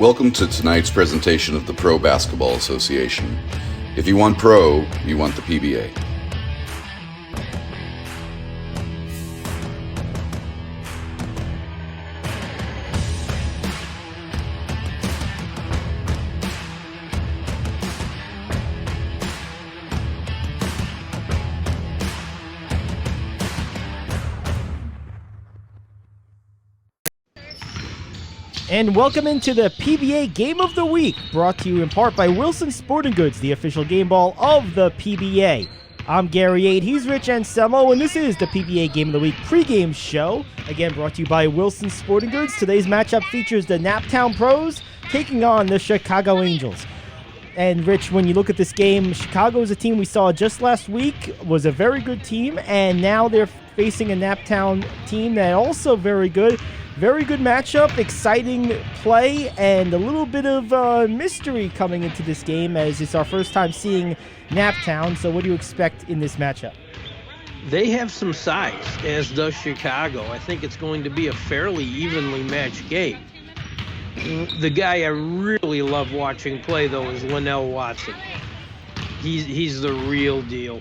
Welcome to tonight's presentation of the Pro Basketball Association. If you want pro, you want the PBA. And welcome into the PBA Game of the Week, brought to you in part by Wilson Sporting Goods, the official game ball of the PBA. I'm Gary Ade, he's Rich Anselmo, and this is the PBA Game of the Week pregame show. Again, brought to you by Wilson Sporting Goods. Today's matchup features the Naptown Pros taking on the Chicago Angels. And Rich, when you look at this game, Chicago is a team we saw just last week, was a very good team, and now they're facing a Naptown team that also very good. Very good matchup, exciting play, and a little bit of mystery coming into this game as it's our first time seeing Naptown. So what do you expect in this matchup? They have some size, as does Chicago. I think it's going to be a fairly evenly matched game. The guy I really love watching play, though, is Linnell Watson. He's the real deal.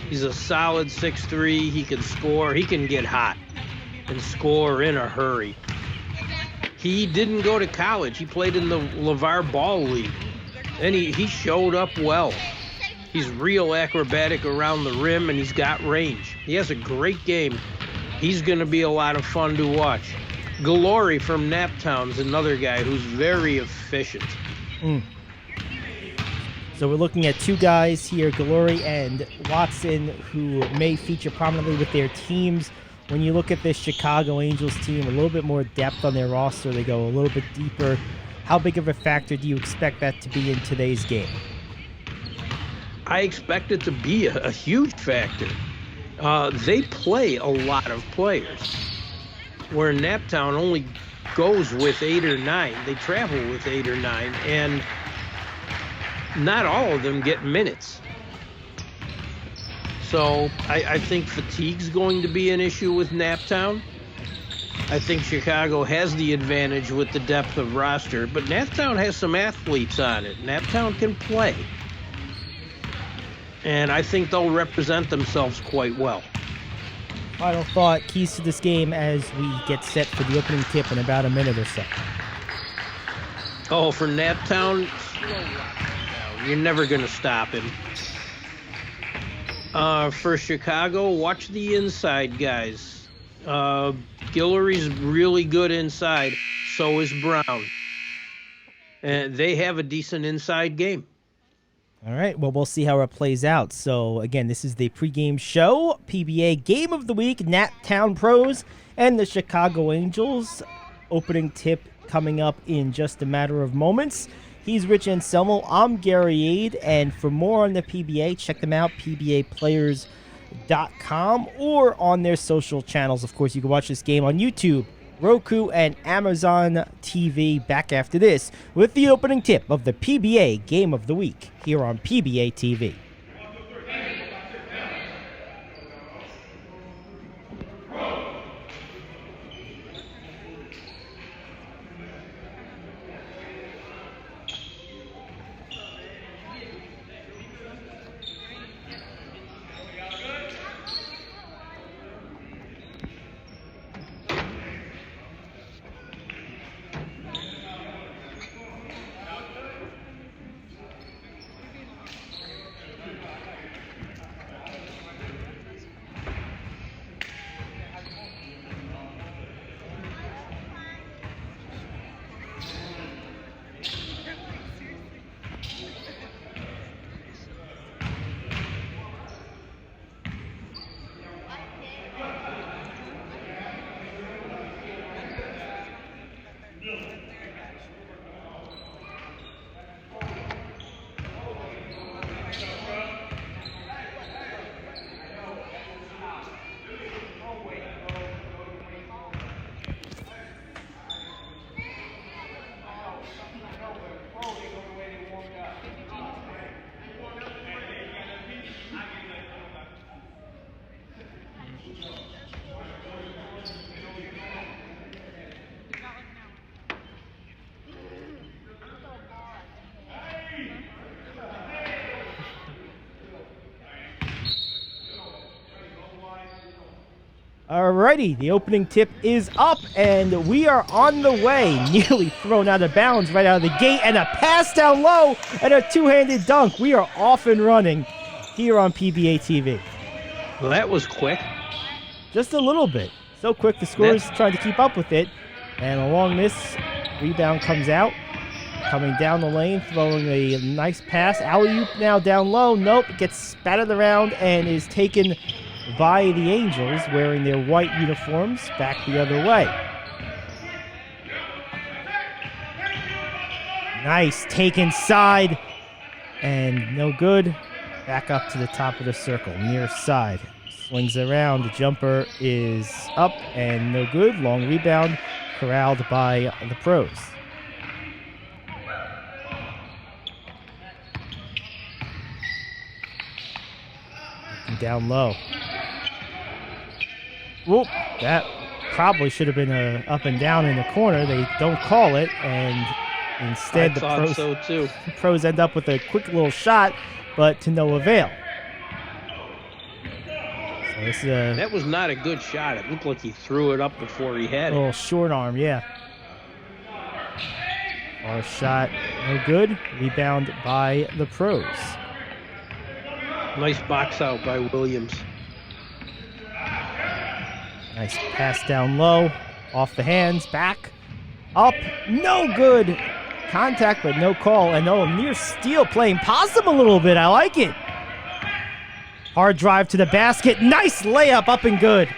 He's a solid 6'3". He can score. He can get hot and score in a hurry. He didn't go to college. He played in the LeVar Ball League, and he showed up well. He's real acrobatic around the rim, and he's got range. He has a great game. He's going to be a lot of fun to watch. Glory from Naptown's another guy who's very efficient. So we're looking at two guys here, Glory and Watson, who may feature prominently with their teams. When you look at this Chicago Angels team, a little bit more depth on their roster. They go a little bit deeper. How big of a factor do you expect that to be in today's game? I expect it to be a huge factor. They play a lot of players, where Naptown only goes with 8 or 9. They travel with 8 or 9, and not all of them get minutes. So I think fatigue's going to be an issue with Naptown. I think Chicago has the advantage with the depth of roster, but Naptown has some athletes on it. Naptown can play. And I think they'll represent themselves quite well. Final thought, keys to this game as we get set for the opening tip in about a minute or so. Oh, for Naptown, you're never going to stop him. For Chicago, watch the inside guys. Guillory's really good inside. So is Brown. And they have a decent inside game. All right, well, we'll see how it plays out. So, again, this is the pregame show, PBA Game of the Week, Naptown Pros and the Chicago Angels. Opening tip coming up in just a matter of moments. He's Rich Anselmo. I'm Gary Ade. And for more on the PBA, check them out, PBAplayers.com, or on their social channels. Of course, you can watch this game on YouTube, Roku, and Amazon TV. Back after this with the opening tip of the PBA Game of the Week here on PBA TV. Alrighty, the opening tip is up, and we are on the way. Nearly thrown out of bounds right out of the gate, and a pass down low, and a two-handed dunk. We are off and running here on PBATV. Well, that was quick. Just a little bit. So quick, the scorers trying to keep up with it. And along this, rebound comes out. Coming down the lane, throwing a nice pass. Alley-oop now down low. Nope, it gets spattered around and is taken by the Angels wearing their white uniforms back the other way. Nice take inside and no good. Back up to the top of the circle, near side. Swings around, the jumper is up and no good. Long rebound, corralled by the pros. Down low. Whoop, that probably should have been a up and down in the corner. They don't call it, and instead the pros end up with a quick little shot, but to no avail. So this is that was not a good shot. It looked like he threw it up before he had it. A little short arm, yeah. Our shot, no good. Rebound by the pros. Nice box out by Williams. Nice pass down low, off the hands, back, up, no good. Contact, but no call, and near steal, playing possum a little bit. I like it. Hard drive to the basket, nice layup, up and good.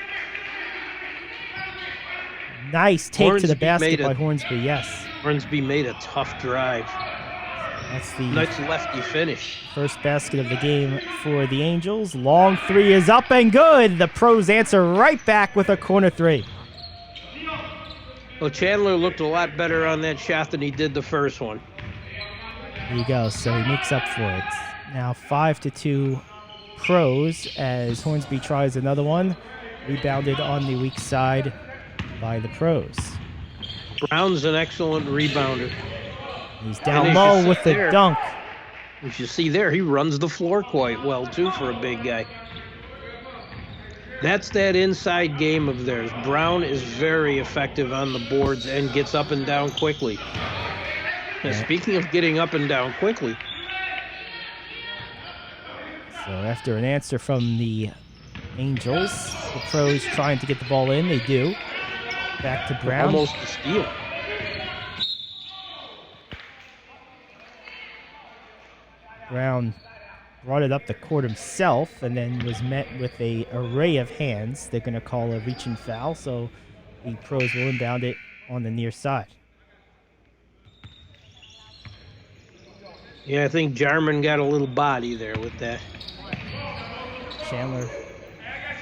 Nice take Hornsby to the basket by Hornsby, yes. Hornsby made a tough drive. That's the nice lefty finish. First basket of the game for the Angels. Long three is up and good. The pros answer right back with a corner three. Well, Chandler looked a lot better on that shot than he did the first one. There you go. So he makes up for it. Now 5-2 pros as Hornsby tries another one. Rebounded on the weak side by the pros. Brown's an excellent rebounder. He's down low with the dunk. As you see there, he runs the floor quite well, too, for a big guy. That's that inside game of theirs. Brown is very effective on the boards and gets up and down quickly. Now, speaking of getting up and down quickly. So after an answer from the Angels, the pros trying to get the ball in. They do. Back to Brown. Almost a steal. Brown brought it up the court himself and then was met with an array of hands. They're going to call a reaching foul, so the pros will inbound it on the near side. Yeah, I think Jarman got a little body there with that. Chandler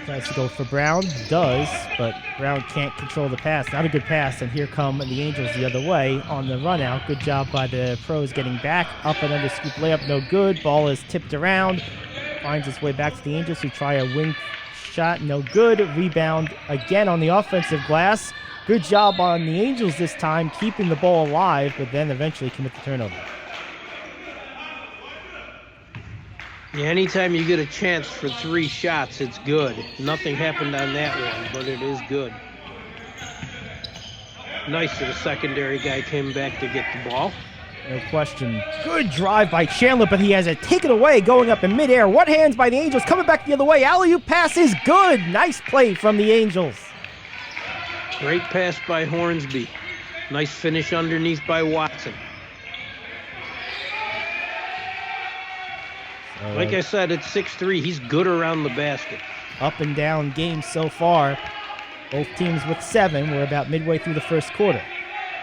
tries to go for Brown, does, but Brown can't control the pass. Not a good pass, and here come the Angels the other way on the run out. Good job by the pros getting back. Up and under scoop layup, no good. Ball is tipped around. Finds its way back to the Angels who try a wing shot, no good. Rebound again on the offensive glass. Good job on the Angels this time, keeping the ball alive, but then eventually commit the turnover. Yeah, anytime you get a chance for 3 shots, it's good. Nothing happened on that one, but it is good. Nice that the secondary guy came back to get the ball. No question. Good drive by Chandler, but he has it taken away going up in midair. One hands by the Angels, coming back the other way. Alley-oop pass is good. Nice play from the Angels. Great pass by Hornsby. Nice finish underneath by Watson. Like I said, it's 6'3". He's good around the basket. Up and down game so far. Both teams with 7. We're about midway through the first quarter.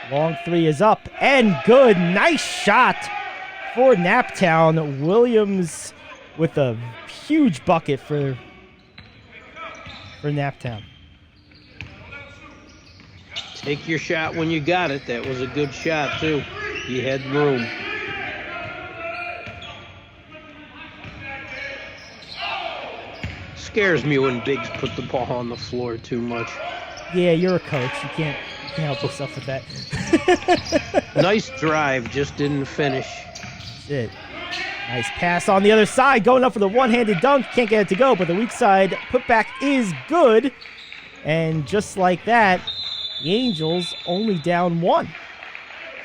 Long three is up and good. Nice shot for Naptown. Williams with a huge bucket for Naptown. Take your shot when you got it. That was a good shot, too. He had room. Scares me when bigs put the ball on the floor too much. Yeah, you're a coach. You can't help yourself with that. Nice drive, just didn't finish. That's it. Nice pass on the other side, going up for the one-handed dunk. Can't get it to go, but the weak side putback is good. And just like that, the Angels only down 1.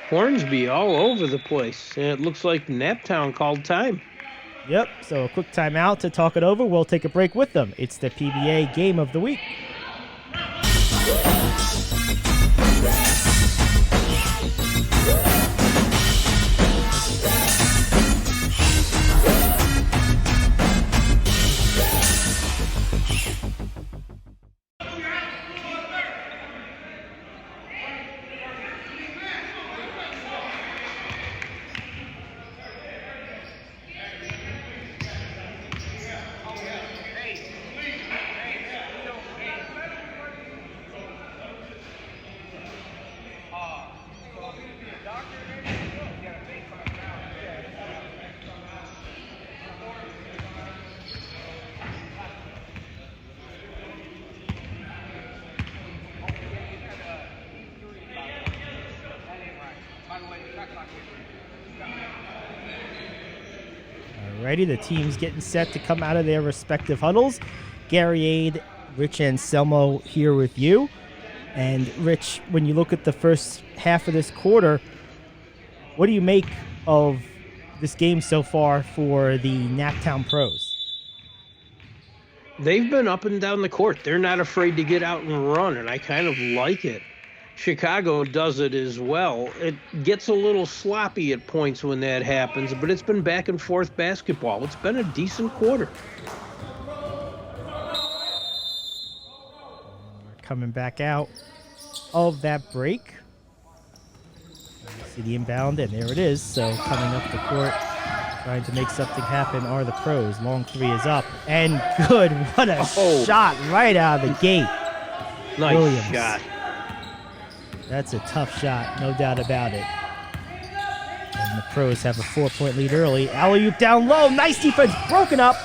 Hornsby all over the place. And it looks like Naptown called time. Yep, so a quick timeout to talk it over. We'll take a break with them. It's the PBA Game of the Week. Alrighty, the team's getting set to come out of their respective huddles. Gary Ade, Rich Anselmo here with you. And Rich, when you look at the first half of this quarter, what do you make of this game so far for the Naptown Pros? They've been up and down the court. They're not afraid to get out and run, and I kind of like it. Chicago does it as well. It gets a little sloppy at points when that happens, but it's been back and forth basketball. It's been a decent quarter. We're coming back out of that break. You see the inbound, and there it is. So coming up the court, trying to make something happen are the Pros. Long three is up, and good. What a shot right out of the gate. Nice Williams. shot. That's a tough shot, no doubt about it. And the Pros have a 4-point lead early. Alley-oop down low. Nice defense. Broken up.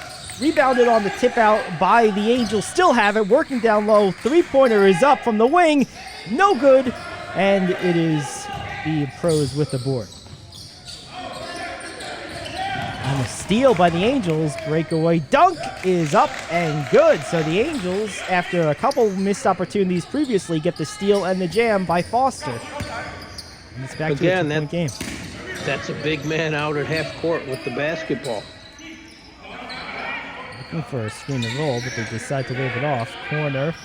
Rebounded on the tip out by the Angels. Still have it. Working down low. Three-pointer is up from the wing. No good. And it is the Pros with the board. And a steal by the Angels. Breakaway dunk is up and good. So the Angels, after a couple missed opportunities previously, get the steal and the jam by Foster. And it's back to a 2-point game. That's a big man out at half court with the basketball. Looking for a screen and roll, but they decide to wave it off. Corner.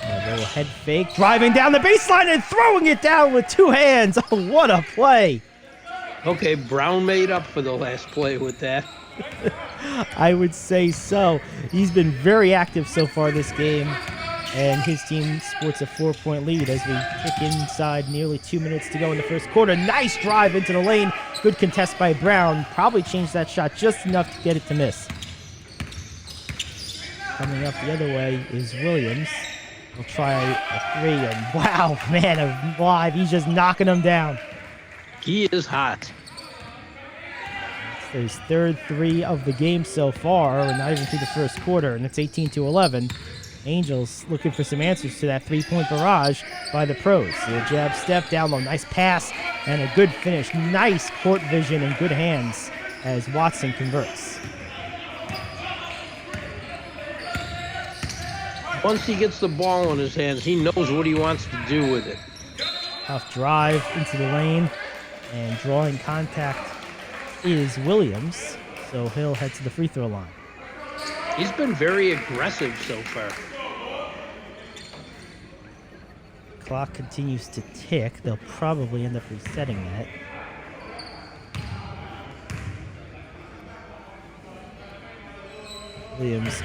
A little head fake. Driving down the baseline and throwing it down with 2 hands. Oh, what a play. Okay, Brown made up for the last play with that. I would say so. He's been very active so far this game, and his team sports a 4-point lead as we kick inside nearly 2 minutes to go in the first quarter. Nice drive into the lane. Good contest by Brown. Probably changed that shot just enough to get it to miss. Coming up the other way is Williams. He'll try a 3, and wow, man alive, he's just knocking them down. He is hot. It's his third 3 of the game so far, and not even through the first quarter, and it's 18-11. Angels looking for some answers to that 3-point barrage by the Pros. The jab step down low, nice pass, and a good finish. Nice court vision and good hands as Watson converts. Once he gets the ball in his hands, he knows what he wants to do with it. Tough drive into the lane. And drawing contact is Williams, so he'll head to the free throw line. He's been very aggressive so far. Clock continues to tick. They'll probably end up resetting that. Williams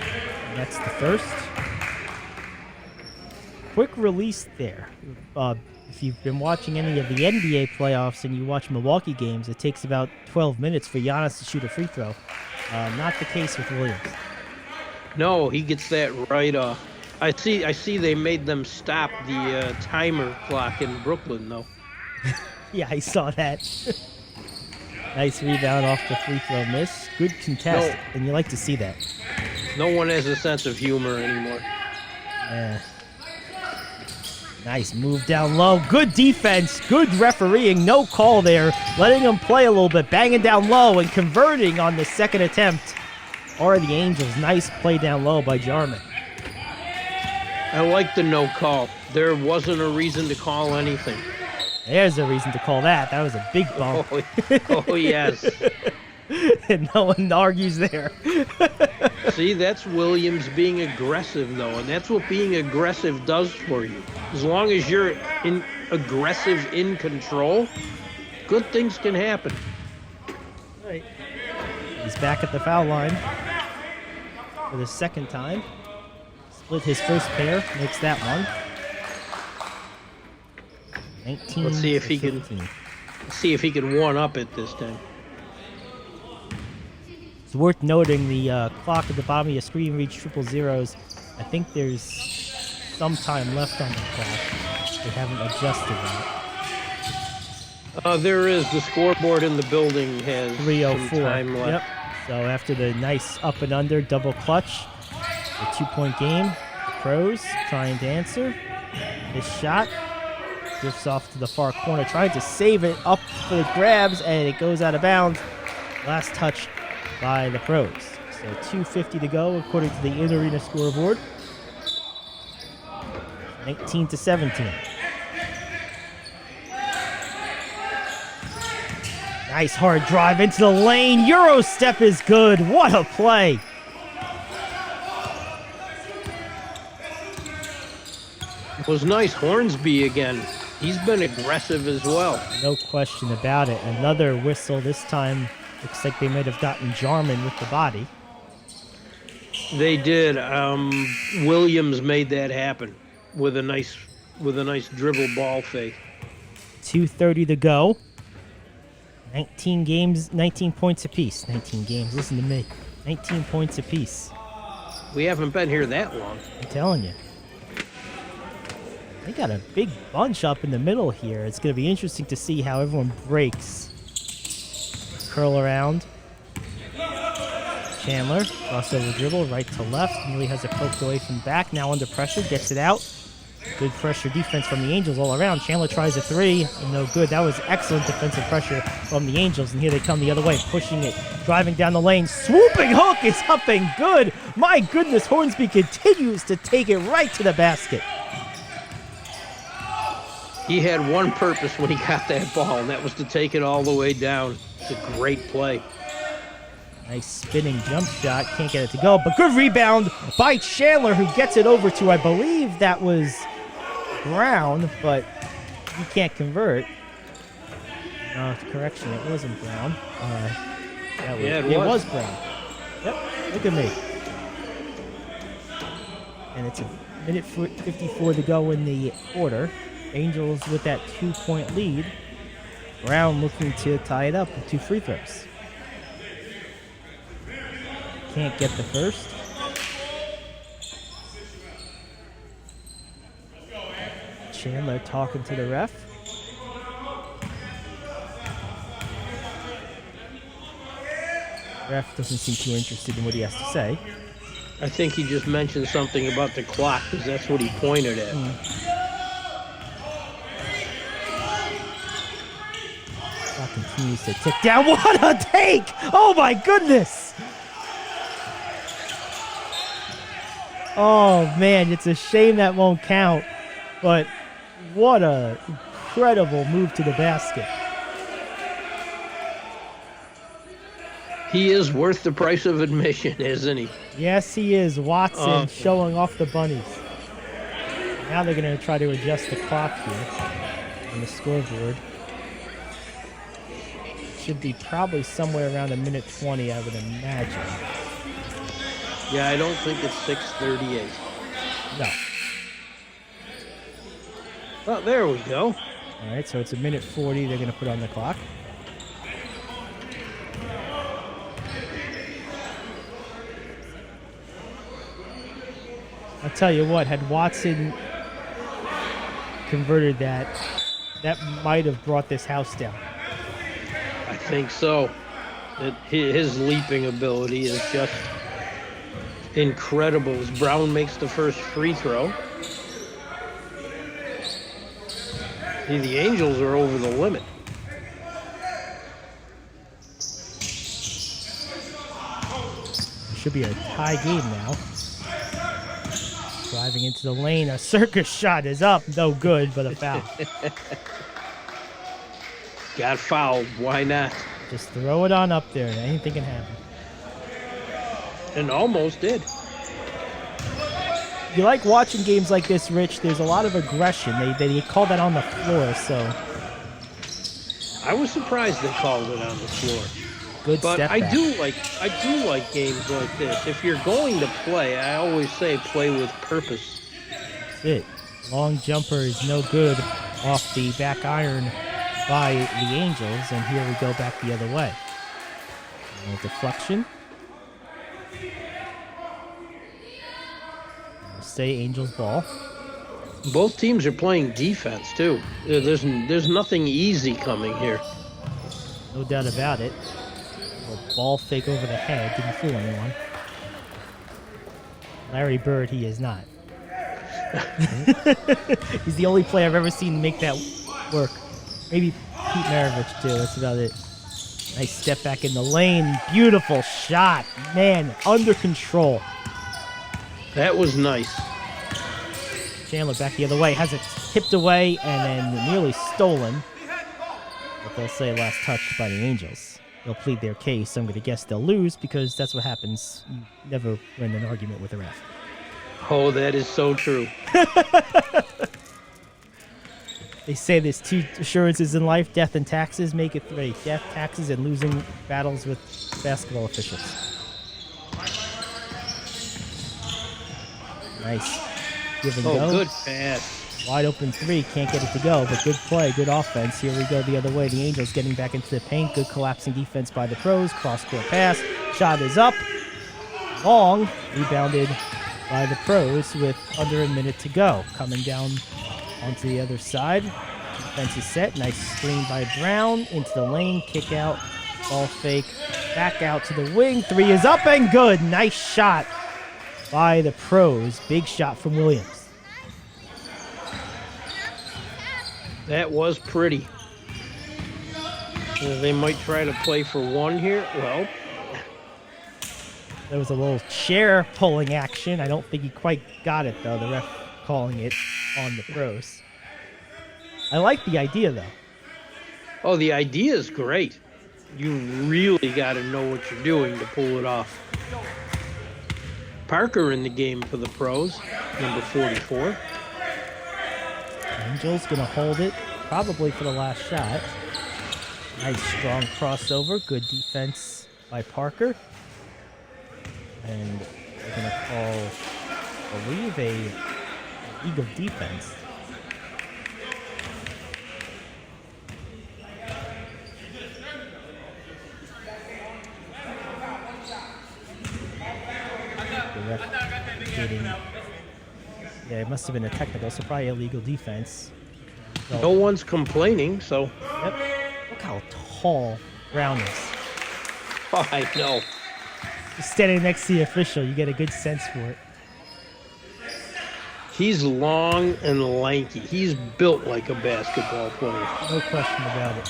nets the first. Quick release there. If you've been watching any of the NBA playoffs and you watch Milwaukee games, it takes about 12 minutes for Giannis to shoot a free throw. Not the case with Williams. No, he gets that right off. I see they made them stop the timer clock in Brooklyn, though. Yeah, I saw that. Nice rebound off the free throw miss. Good contest, and you like to see that. No one has a sense of humor anymore. Yeah. Nice move down low. Good defense. Good refereeing. No call there. Letting them play a little bit. Banging down low and converting on the second attempt are the Angels. Nice play down low by Jarman. I like the no call. There wasn't a reason to call anything. There's a reason to call that. That was a big bump. Oh yes. And no one argues there. See, that's Williams being aggressive, though, and that's what being aggressive does for you. As long as you're aggressive in control, good things can happen. Right. He's back at the foul line for the second time. Split his first pair, makes that one. 19. Let's see if he can. See if he can one up it this time. It's worth noting the clock at the bottom of your screen reads 000s. I think there's some time left on the clock. They haven't adjusted that. There is. The scoreboard in the building has 3:04. some time left. Yep. So after the nice up and under double clutch, the 2-point game, the pros trying to answer. This shot drifts off to the far corner, trying to save it up for the grabs, and it goes out of bounds. Last touch by the pros. So 2:50 to go according to the in-arena scoreboard. 19-17. Nice hard drive into the lane. Euro step is good. What a play. It was nice. Hornsby again. He's been aggressive as well. No question about it. Another whistle. This time looks like they might have gotten Jarman with the body. They did. Williams made that happen with a nice dribble ball fake. 2:30 to go. 19 games, 19 points apiece. 19 games, listen to me. 19 points apiece. We haven't been here that long. I'm telling you. They got a big bunch up in the middle here. It's going to be interesting to see how everyone breaks. Curl around. Chandler, crossover dribble, right to left. Nearly has it poked away from back. Now under pressure, gets it out. Good pressure defense from the Angels all around. Chandler tries a three, and no good. That was excellent defensive pressure from the Angels, and here they come the other way, pushing it, driving down the lane. Swooping hook is up and good. My goodness, Hornsby continues to take it right to the basket. He had one purpose when he got that ball, and that was to take it all the way down. It's a great play. Nice spinning jump shot. Can't get it to go, but good rebound by Chandler, who gets it over to, I believe that was Brown, but he can't convert. Correction, it wasn't Brown. It was Brown. Yep, look at me. And it's a minute 54 to go in the quarter. Angels with that 2-point lead. Brown looking to tie it up with 2 free throws. Can't get the first. Chandler talking to the ref. Ref doesn't seem too interested in what he has to say. I think he just mentioned something about the clock, because that's what he pointed at. Clock continues to tick down. What a take! Oh my goodness! Oh man, it's a shame that won't count, but what a incredible move to the basket. He is worth the price of admission, isn't he? Yes, he is. Watson showing off the bunnies. Now they're going to try to adjust the clock here on the scoreboard. Should be probably somewhere around a minute 20, I would imagine. Yeah, I don't think it's 6:38. No. Oh, there we go. All right, so it's a minute 40 they're going to put on the clock. I'll tell you what, had Watson converted that, that might have brought this house down. I think so. His leaping ability is just incredible. As Brown makes the first free throw. The Angels are over the limit. It should be a tie game now. Driving into the lane, a circus shot is up. No good, but a foul. Got fouled. Why not? Just throw it on up there and anything can happen. And almost did. You like watching games like this, Rich. There's a lot of aggression. They call that on the floor, so. I was surprised they called it on the floor. Good But step I back. do like games like this. If you're going to play, I always say play with purpose. That's it. Long jumper is no good off the back iron by the Angels, and here we go back the other way. A deflection. I'll say Angels ball. Both teams are playing defense too. There's nothing easy coming here. No doubt about it. A ball fake over the head. Didn't fool anyone. Larry Bird, he is not. He's the only player I've ever seen make that work. Maybe Pete Maravich too. That's about it. Nice step back in the lane. Beautiful shot. Man, under control. That was nice. Chandler back the other way. Has it tipped away and then nearly stolen. But they'll say last touch by the Angels. They'll plead their case. I'm going to guess they'll lose because that's what happens. You never win an argument with a ref. Oh, that is so true. They say there's two assurances in life: death and taxes. Make it three: death, taxes, and losing battles with basketball officials. Nice. Give and go. Oh, good pass. Wide open three. Can't get it to go, but good play, good offense. Here we go the other way. The Angels getting back into the paint. Good collapsing defense by the Pros. Cross-court pass. Shot is up. Long. Rebounded by the Pros with under a minute to go. Coming down onto the other side. Defense is set. Nice screen by Brown. Into the lane. Kick out. Ball fake. Back out to the wing. Three is up and good. Nice shot by the Pros. Big shot from Williams. That was pretty. They might try to play for one here. Well, There was a little chair pulling action. I don't think he quite got it, though. The ref calling it on the Pros. I like the idea, though. oh, the idea is great. You really got to know what you're doing to pull it off. Parker in the game for the Pros, number 44. Angels going to hold it, probably for the last shot. Nice strong crossover. Good defense by Parker. And they're going to call, I believe, a league of defense. The ref getting, yeah, it must have been a technical, so probably illegal defense. So, No one's complaining, so yep. Look how tall Brown is. oh, I know. Standing next to the official, you get a good sense for it. He's long and lanky. He's built like a basketball player. No question about it.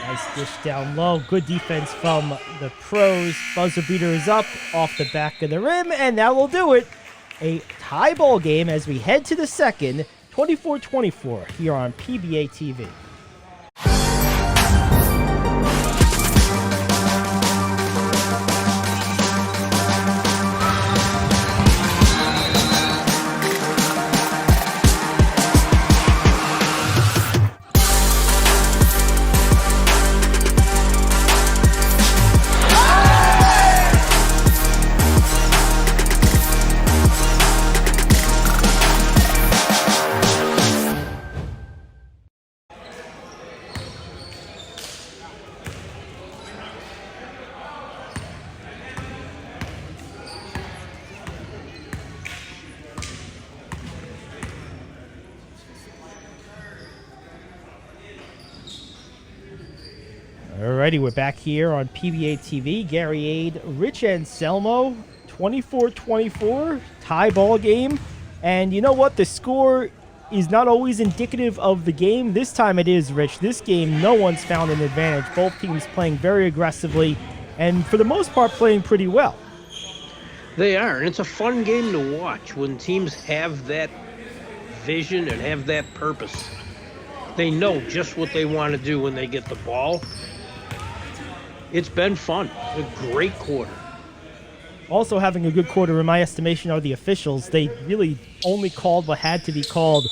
Nice dish down low. Good defense from the Pros. Buzzer beater is up off the back of the rim, and that will do it. A tie ball game as we head to the second, 24-24 here on PBA TV. Alrighty, we're back here on PBA TV. Gary Ade, Rich Anselmo, 24-24, tie ball game. And you know what? The score is not always indicative of the game. This time it is, Rich. This game, no one's found an advantage. Both teams playing very aggressively and for the most part playing pretty well. They are, and it's a fun game to watch when teams have that vision and have that purpose. They know just what they want to do when they get the ball. It's been fun. A great quarter. Also having a good quarter, in my estimation, are the officials. They really only called what had to be called.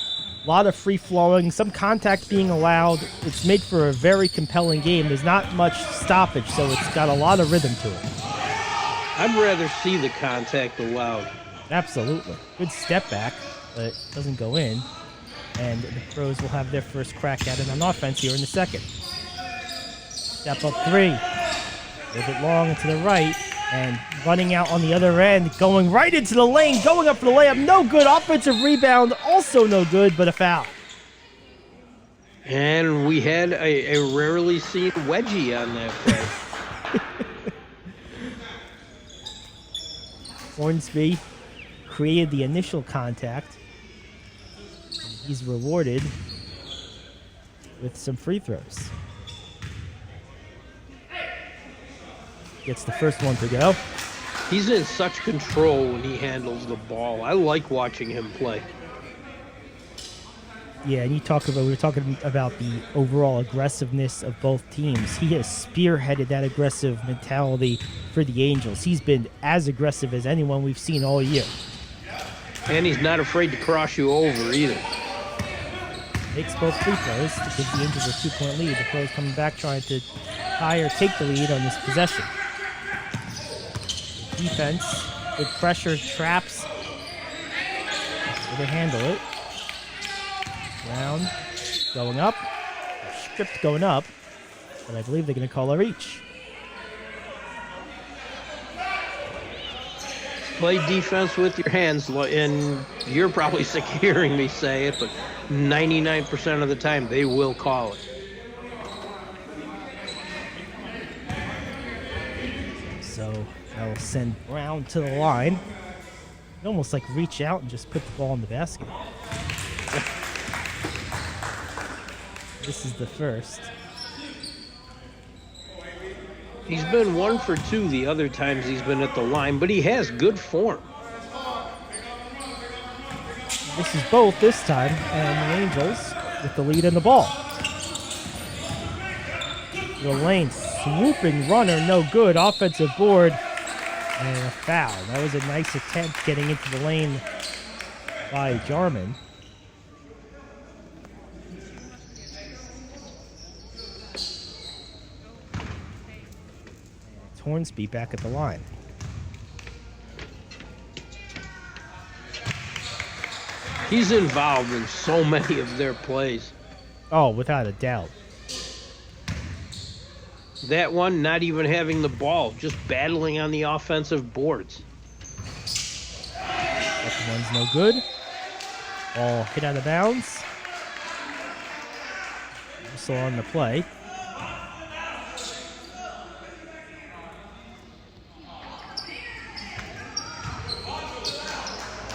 A lot of free-flowing, some contact being allowed. It's made for a very compelling game. There's not much stoppage, so it's got a lot of rhythm to it. I'd rather see the contact allowed. Absolutely. Good step back, but it doesn't go in. And the Pros will have their first crack at it on offense here in the second. Step up three. A little bit long to the right. And running out on the other end, going right into the lane, going up for the layup. No good. Offensive rebound, also no good, but a foul. And we had a rarely seen wedgie on that play. Hornsby created the initial contact. He's rewarded with some free throws. Gets the first one to go. He's in such control when he handles the ball. I like watching him play. Yeah, and we were talking about the overall aggressiveness of both teams. He has spearheaded that aggressive mentality for the Angels. He's been as aggressive as anyone we've seen all year. And he's not afraid to cross you over either. Makes both free throws to give the Angels a 2-point lead. The Pros coming back trying to tie or take the lead on this possession. Defense, good pressure, traps. So they handle it. Brown going up. Stripped going up. But I believe they're going to call a reach. Play defense with your hands, and you're probably sick of hearing me say it, but 99% of the time they will call it. So I'll send Brown to the line. Almost like reach out and just put the ball in the basket. This is the first. He's been 1 for 2 the other times he's been at the line, but he has good form. This is both this time, and the Angels with the lead in the ball. The lane, swooping runner, no good. Offensive board, and a foul. That was a nice attempt getting into the lane by Jarman. Hornsby back at the line. He's involved in so many of their plays. Oh, without a doubt. That one, not even having the ball, just battling on the offensive boards. Second one's no good. Ball hit out of bounds. Also on the play.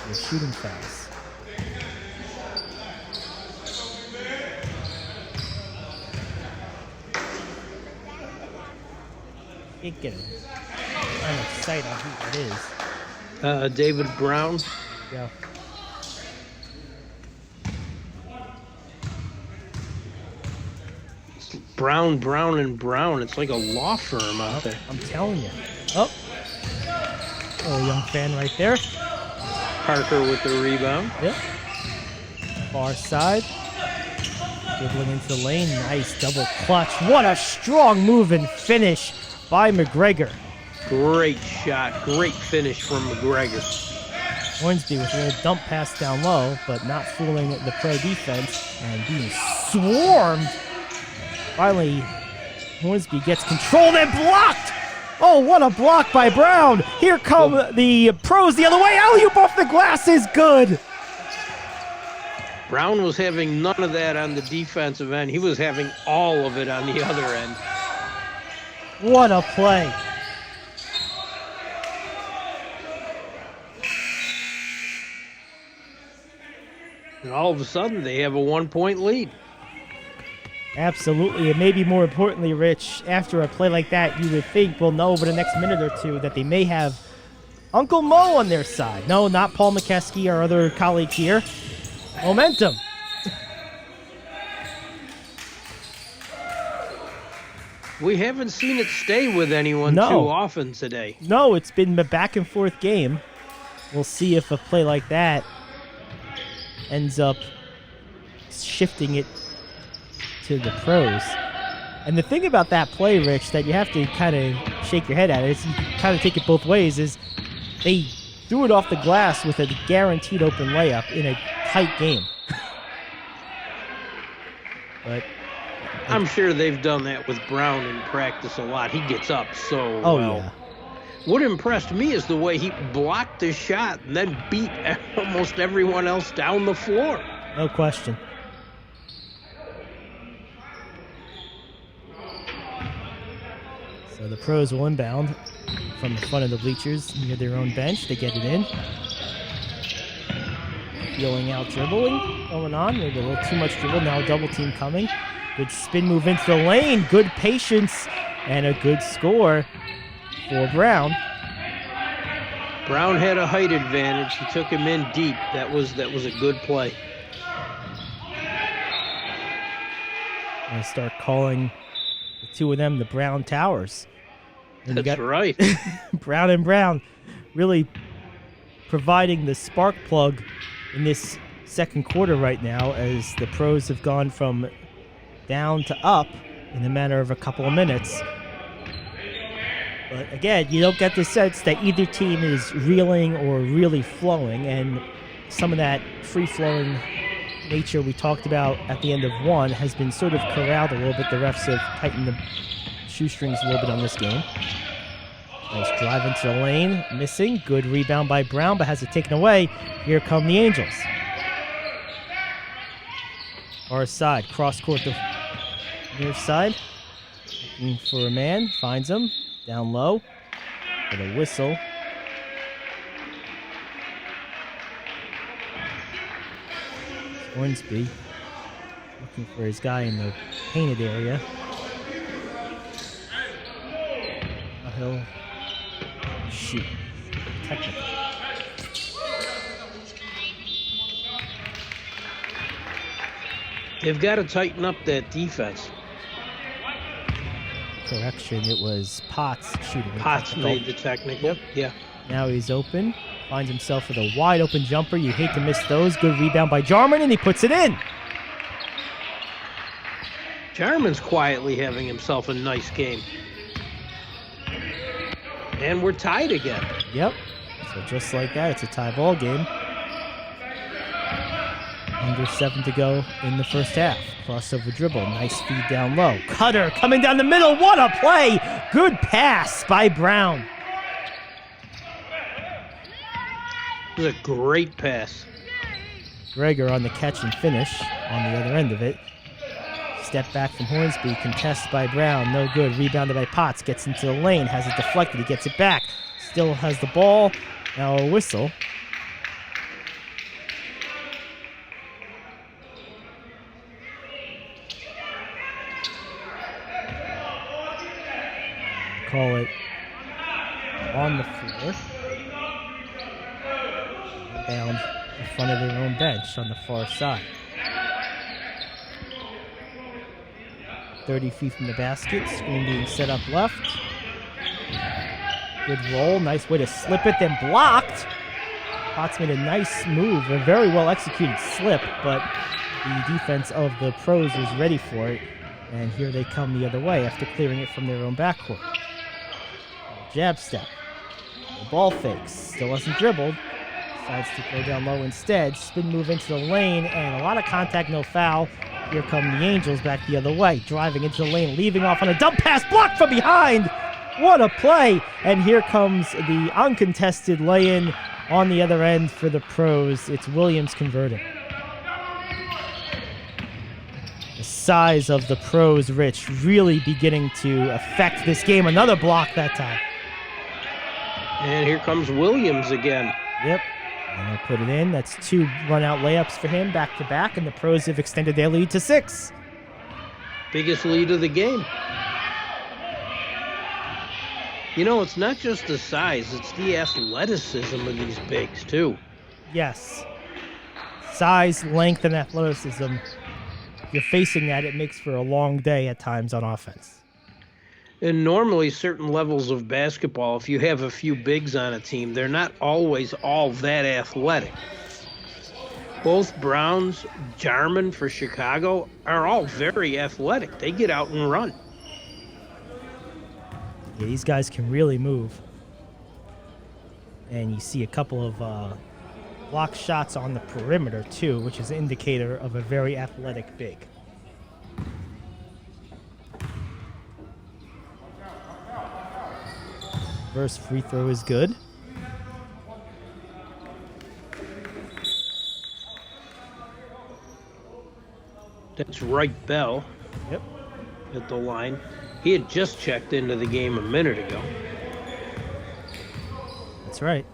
The shooting fouls. Can't get a line of sight on who it is. David Brown. Yeah. It's Brown, Brown, and Brown. It's like a law firm out there. I'm telling you. Oh. Oh, young fan right there. Parker with the rebound. Yep. Far side. Dribbling into the lane. Nice double clutch. What a strong move and finish by McGregor. Great shot. Great finish from McGregor. Hornsby with a little dump pass down low, but not fooling the Pro defense and being swarmed. Finally, Hornsby gets controlled and blocked. Oh, what a block by Brown. Here come the Pros the other way. Alley-oop off the glass is good. Brown was having none of that on the defensive end. He was having all of it on the other end. What a play. And all of a sudden, they have a 1-point lead. Absolutely, and maybe more importantly, Rich, after a play like that, you would think we'll know over the next minute or two that they may have Uncle Mo on their side. No, not Paul McKeskey, our other colleague here. Momentum. We haven't seen it stay with anyone too often today. No, it's been a back-and-forth game. We'll see if a play like that ends up shifting it to the pros. And the thing about that play, Rich, that you have to kind of shake your head at is you can kind of take it both ways, is they threw it off the glass with a guaranteed open layup in a tight game. But I'm sure they've done that with Brown in practice a lot. He gets up so well. Yeah. What impressed me is the way he blocked his shot and then beat almost everyone else down the floor. No question. So the pros will inbound from the front of the bleachers near their own bench. They get it in. Feeling out dribbling going on. Maybe a little too much dribble. Now a double team coming. Good spin move into the lane. Good patience and a good score for Brown. Brown had a height advantage. He took him in deep. That was a good play. I'm going to start calling the two of them the Brown Towers. And That's right. Brown and Brown really providing the spark plug in this second quarter right now, as the pros have gone from down to up in a matter of a couple of minutes. But again, you don't get the sense that either team is reeling or really flowing, and some of that free-flowing nature we talked about at the end of one has been sort of corralled a little bit. The refs have tightened the shoestrings a little bit on this game. Nice drive into the lane, missing. Good rebound by Brown, but has it taken away. Here come the Angels. Far side, cross court the near side. Looking for a man, finds him. Down low with a whistle. Hornsby looking for his guy in the painted area. He'll shoot. Technical. They've got to tighten up that defense. Correction, it was Potts shooting. Potts made the technical. Yep. Yeah. Now he's open. Finds himself with a wide open jumper. You hate to miss those. Good rebound by Jarman, and he puts it in. Jarman's quietly having himself a nice game. And we're tied again. Yep. So just like that, it's a tie ball game. Under 7 to go in the first half. Crossover dribble. Nice feed down low. Cutter coming down the middle. What a play. Good pass by Brown. It was a great pass. Gregor on the catch and finish on the other end of it. Step back from Hornsby. Contest by Brown. No good. Rebounded by Potts. Gets into the lane. Has it deflected. He gets it back. Still has the ball. Now a whistle. Call it on the floor. Down in front of their own bench on the far side. 30 feet from the basket. Screen being set up left. Good roll. Nice way to slip it, then blocked. Potts made a nice move. A very well executed slip, but the defense of the pros was ready for it. And here they come the other way after clearing it from their own backcourt. Jab step. The ball fakes. Still hasn't dribbled. Decides to go down low instead. Spin move into the lane, and a lot of contact, no foul. Here come the Angels back the other way. Driving into the lane, leaving off on a dump pass. Blocked from behind. What a play. And here comes the uncontested lay-in on the other end for the pros. It's Williams converting. The size of the pros, Rich, really beginning to affect this game. Another block that time. And here comes Williams again. Yep. And he'll put it in. That's 2 run-out layups for him back-to-back, and the pros have extended their lead to 6. Biggest lead of the game. You know, it's not just the size, it's the athleticism of these bigs, too. Yes. Size, length, and athleticism. If you're facing that, it makes for a long day at times on offense. And normally, certain levels of basketball, if you have a few bigs on a team, they're not always all that athletic. Both Browns, Jarman for Chicago, are all very athletic. They get out and run. Yeah, these guys can really move. And you see a couple of block shots on the perimeter, too, which is an indicator of a very athletic big. First free throw is good. That's Wright Bell. Yep. At the line. He had just checked into the game a minute ago. That's right.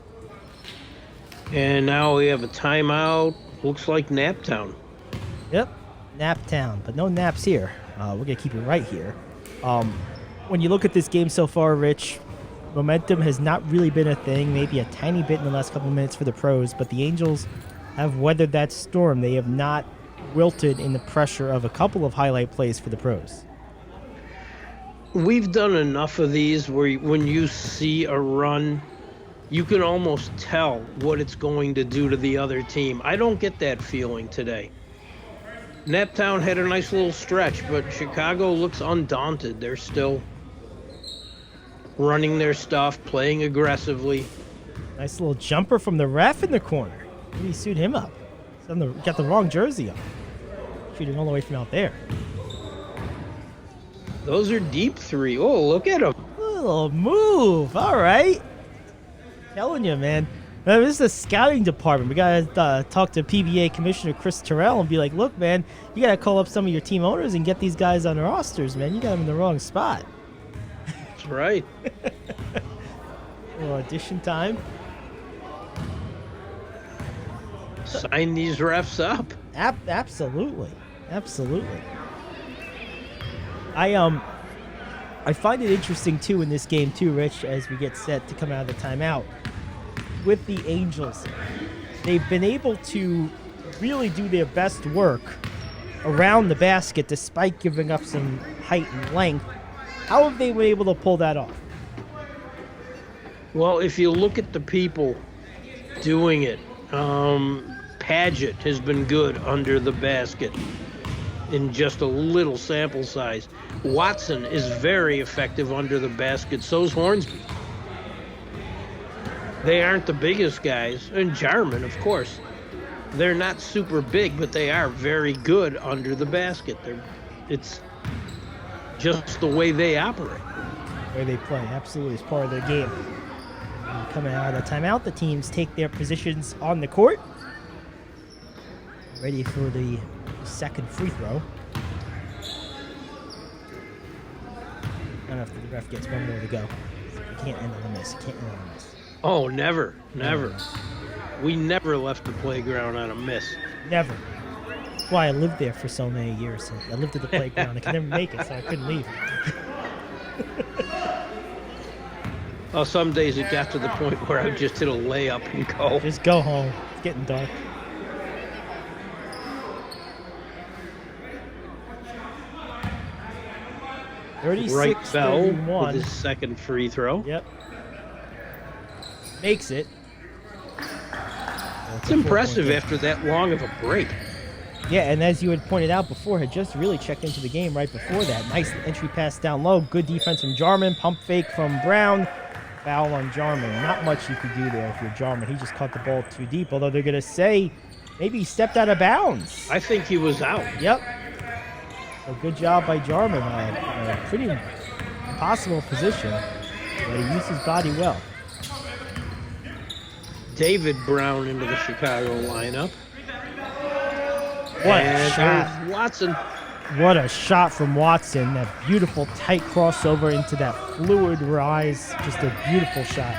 And now we have a timeout. Looks like Naptown. Yep. Naptown, but no naps here. We're going to keep it right here. When you look at this game so far, Rich, momentum has not really been a thing, maybe a tiny bit in the last couple of minutes for the pros, but the Angels have weathered that storm. They have not wilted in the pressure of a couple of highlight plays for the pros. We've done enough of these where when you see a run, you can almost tell what it's going to do to the other team. I don't get that feeling today. Naptown had a nice little stretch, but Chicago looks undaunted. They're still running their stuff, playing aggressively. Nice little jumper from the ref in the corner. Maybe he suit him up. Got the wrong jersey on. Shooting all the way from out there. Those are deep three. Oh, look at him. Little move. All right. Telling you, man. This is the scouting department. We got to talk to PBA Commissioner Chris Terrell and be like, look, man, you got to call up some of your team owners and get these guys on rosters, man. You got them in the wrong spot. That's right. Little audition time. Sign these refs up. Absolutely. Absolutely. I find it interesting, too, in this game, too, Rich, as we get set to come out of the timeout. With the Angels, they've been able to really do their best work around the basket despite giving up some height and length. How have they been able to pull that off? Well, if you look at the people doing it, Paget has been good under the basket in just a little sample size. Watson is very effective under the basket. So's Hornsby. They aren't the biggest guys. And Jarman, of course. They're not super big, but they are very good under the basket. It's just the way they operate. The way they play, absolutely, is part of their game. And coming out of the timeout, the teams take their positions on the court. Ready for the second free throw. I don't know if the ref gets one more to go. You can't end on a miss. Oh, never. We never left the playground on a miss. Never. That's why I lived there for so many years. I lived at the playground. I could never make it, so I couldn't leave. Well, some days it got to the point where I just hit a layup and go. Just go home. It's getting dark. Wright Bell 31. with his second free throw. Yep. Makes it. It's impressive after that long of a break. Yeah, and as you had pointed out before, had just really checked into the game right before that. Nice entry pass down low. Good defense from Jarman. Pump fake from Brown. Foul on Jarman. Not much you could do there if you're Jarman. He just caught the ball too deep, although they're going to say maybe he stepped out of bounds. I think he was out. Yep. So good job by Jarman. Pretty impossible position, but he used his body well. David Brown into the Chicago lineup. What a shot. Watson. What a shot from Watson. That beautiful tight crossover into that fluid rise. Just a beautiful shot.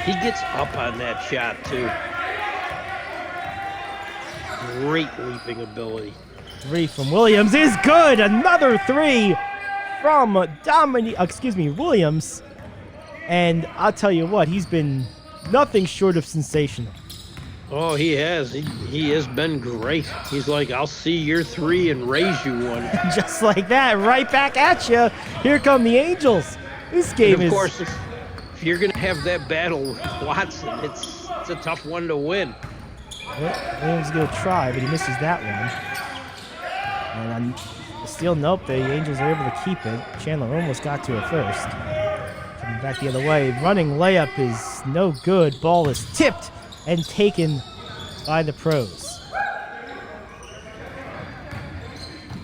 He gets up on that shot, too. Great leaping ability. Three from Williams is good. Another three from Williams. And I'll tell you what, he's been nothing short of sensational. Oh, he has. He has been great. He's like, I'll see your 3 and raise you one. Just like that, right back at you. Here come the Angels. This game and of course, if you're going to have that battle with Watson, it's a tough one to win. Williams going to try, but he misses that one. And on the steal, nope, the Angels are able to keep it. Chandler almost got to it first. Coming back the other way. Running layup is no good. Ball is tipped and taken by the Pros.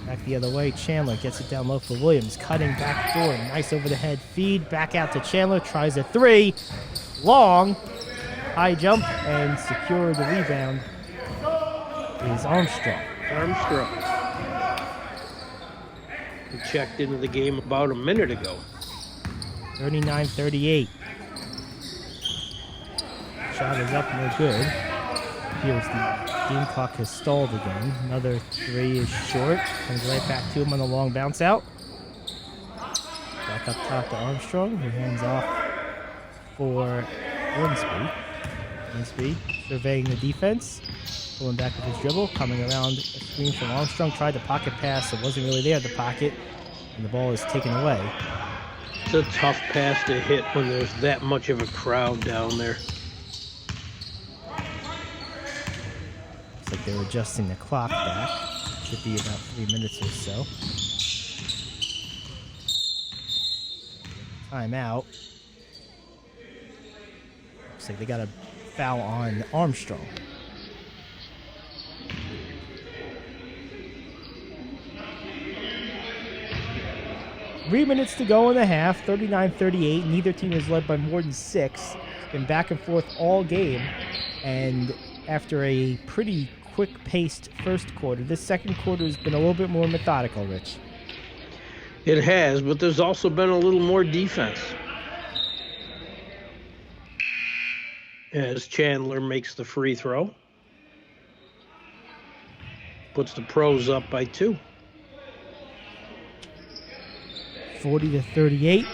Back the other way, Chandler gets it down low for Williams. Cutting back door, nice over the head feed. Back out to Chandler, tries a 3. Long, high jump, and secure the rebound is Armstrong. He checked into the game about a minute ago. 39-38. Shot is up, no good. Here's the game clock has stalled again. Another 3 is short. Comes right back to him on the long bounce out. Back up top to Armstrong, who hands off for Hornsby. Surveying the defense. Pulling back with his dribble. Coming around a screen from Armstrong. Tried the pocket pass. It wasn't really there at the pocket. And the ball is taken away. It's a tough pass to hit when there's that much of a crowd down there. Looks like they're adjusting the clock back. Should be about 3 minutes or so. Timeout. Looks like they got a foul on Armstrong. Three minutes to go in the half, 39-38. Neither team is led by more than 6. It's been back and forth all game. And after a pretty quick-paced first quarter, this second quarter has been a little bit more methodical, Rich. It has, but there's also been a little more defense. As Chandler makes the free throw. Puts the Pros up by 2. 40-38.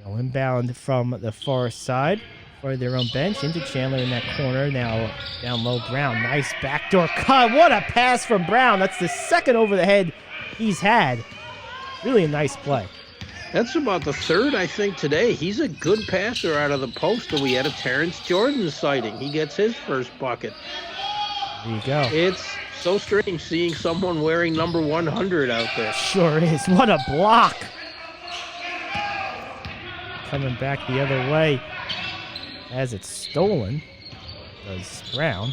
Now inbound from the far side for their own bench into Chandler in that corner. Now down low, Brown. Nice backdoor cut. What a pass from Brown. That's the second over the head he's had. Really a nice play. That's about the third, I think, today. He's a good passer out of the post, and we had a Terrence Jordan sighting. He gets his first bucket. There you go. It's so strange seeing someone wearing number 100 out there. Sure is. What a block. Coming back the other way as it's stolen does Brown.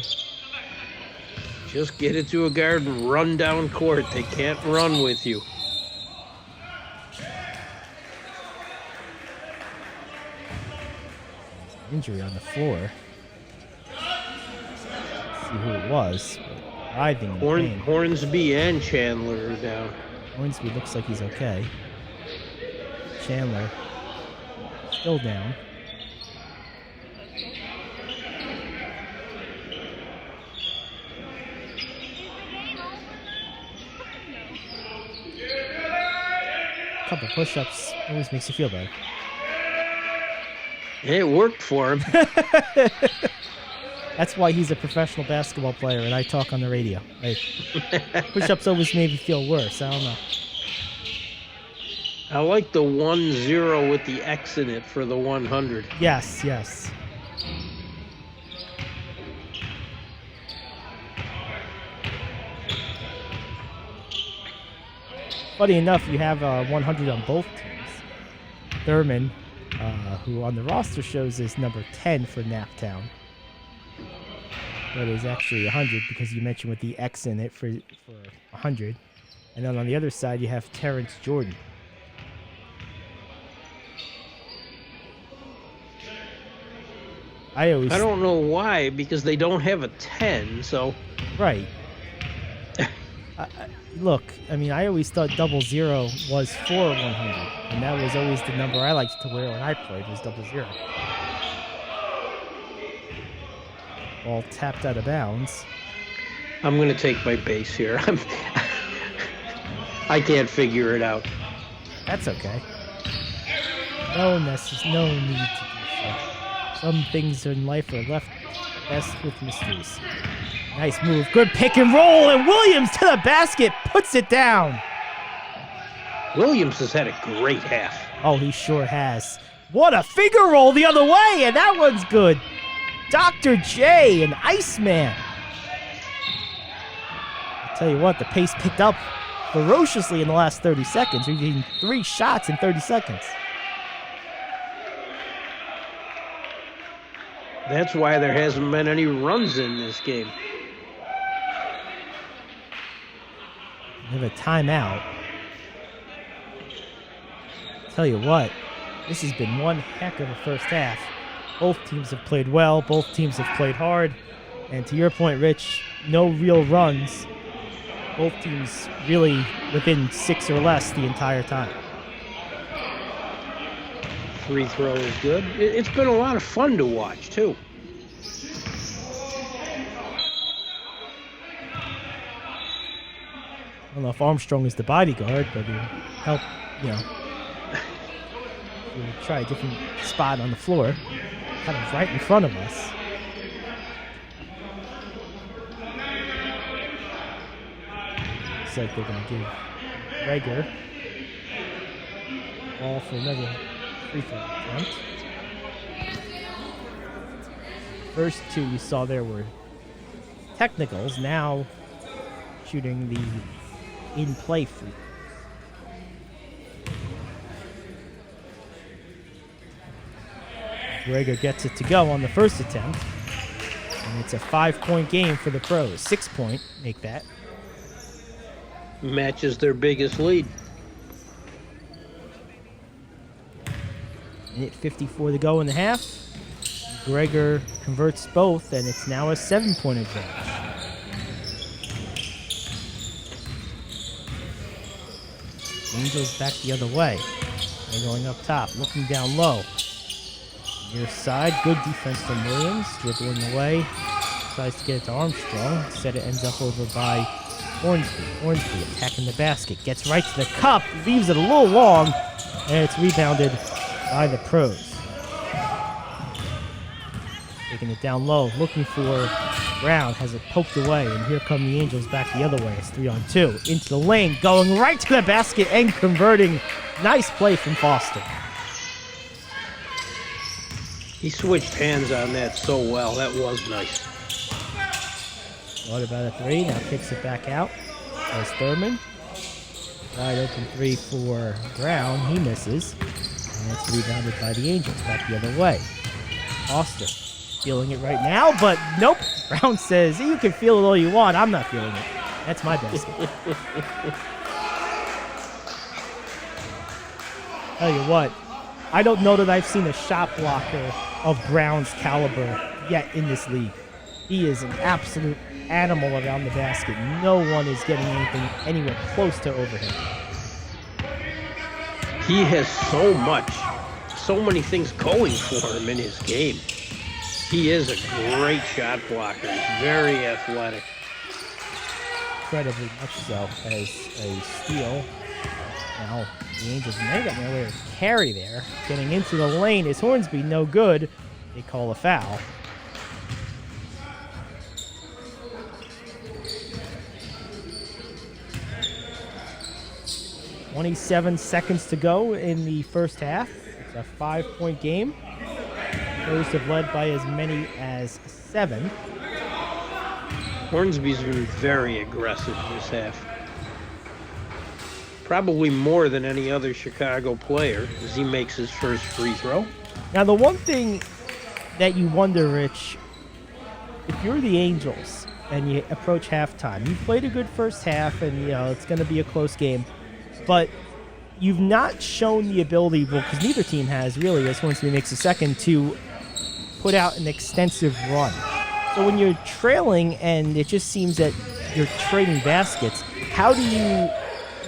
Just get it to a guard and run down court. They can't run with you. Injury on the floor. See who it was. Writhing in pain. Hornsby and Chandler are down. Hornsby looks like he's okay. Chandler still down. A couple push-ups always makes you feel better. It worked for him. That's why he's a professional basketball player and I talk on the radio. Like, push-ups always made me feel worse. I don't know. I like the 1-0 with the X in it for the 100. Yes, yes. Funny enough, you have 100 on both teams. Thurman, who on the roster shows is number 10 for Naptown. But is actually 100 because you mentioned with the X in it for 100. And then on the other side, you have Terrence Jordan. I don't know why, because they don't have a 10, so... Right. Look, I mean, I always thought 00 was for 100. And that was always the number I liked to wear when I played, was 00. Ball tapped out of bounds. I'm going to take my base here. I can't figure it out. That's okay. No need to do so. Some things in life are left best with mysteries. Nice move. Good pick and roll, and Williams to the basket puts it down. Williams has had a great half. Oh, he sure has. What a finger roll the other way, and that one's good. Dr. J, an Iceman. I'll tell you what, the pace picked up ferociously in the last 30 seconds. We're getting 3 shots in 30 seconds. That's why there hasn't been any runs in this game. We have a timeout. Tell you what, this has been one heck of a first half. Both teams have played well. Both teams have played hard. And to your point, Rich, no real runs. Both teams really within 6 or less the entire time. Free throw is good. It's been a lot of fun to watch, too. I don't know if Armstrong is the bodyguard, but he'll help, we'll try a different spot on the floor. Kind of right in front of us. Looks like they're going to give Rager ball for another free throw attempt. First 2 you saw there were technicals. Now shooting the in-play free. Rager gets it to go on the first attempt. And it's a 5-point game for the pros. 6-point, make that. Matches their biggest lead. Minute 54 to go in the half. Gregor converts both, and it's now a 7-point advantage. Angels back the other way. They're going up top, looking down low. Near side, good defense from Williams, dribbling away. Tries to get it to Armstrong. Instead it ends up over by Hornsby. Hornsby attacking the basket. Gets right to the cup, leaves it a little long, and it's rebounded by the pros. Taking it down low, looking for Brown, has it poked away, and here come the Angels back the other way. It's 3-on-2. Into the lane, going right to the basket and converting. Nice play from Foster. He switched hands on that so well. That was nice. What about a 3? Now kicks it back out. There's Thurman. Wide open 3 for Brown. He misses. And it's rebounded by the Angels back the other way. Foster feeling it right now, but nope. Brown says, you can feel it all you want. I'm not feeling it. That's my basket. Tell you what, I don't know that I've seen a shot blocker of Brown's caliber yet in this league. He is an absolute animal around the basket. No one is getting anything anywhere close to over him. He has so many things going for him in his game. He is a great shot blocker. He's very athletic. Incredibly much so, as a steal. Now, the Angels may get their way to carry there. Getting into the lane is Hornsby, no good. They call a foul. "27 seconds to go in the first half. It's a 5-point game. Pros have led by as many as 7. Hornsby's been very aggressive this half. Probably more than any other Chicago player as he makes his first free throw. Now, the one thing that you wonder, Rich, if you're the Angels and you approach halftime, you played a good first half and, it's going to be a close game, but you've not shown the ability, well, because neither team has really, as Hornsby makes a second, to put out an extensive run. So when you're trailing and it just seems that you're trading baskets, how do you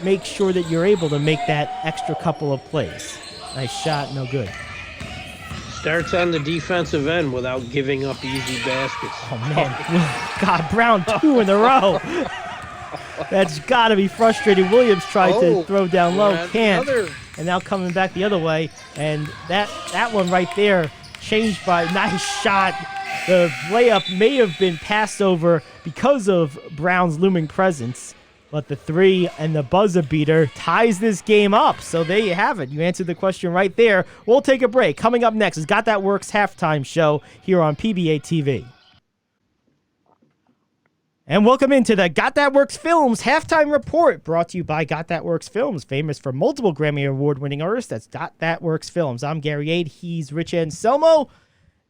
make sure that you're able to make that extra couple of plays? Nice shot, no good. Starts on the defensive end without giving up easy baskets. Oh, man. God, Brown 2 in a row. That's got to be frustrating. Williams tried to throw down low, can't. and now coming back the other way. And that one right there changed by nice shot. The layup may have been passed over because of Brown's looming presence, but the three and the buzzer beater ties this game up. So there you have it. You answered the question right there. We'll take a break. Coming up next is Got That Works halftime show here on PBATV. And welcome into the Got That Works Films halftime report, brought to you by Got That Works Films, famous for multiple Grammy Award-winning artists. That's Got That Works Films. I'm Gary Ade. He's Rich Anselmo.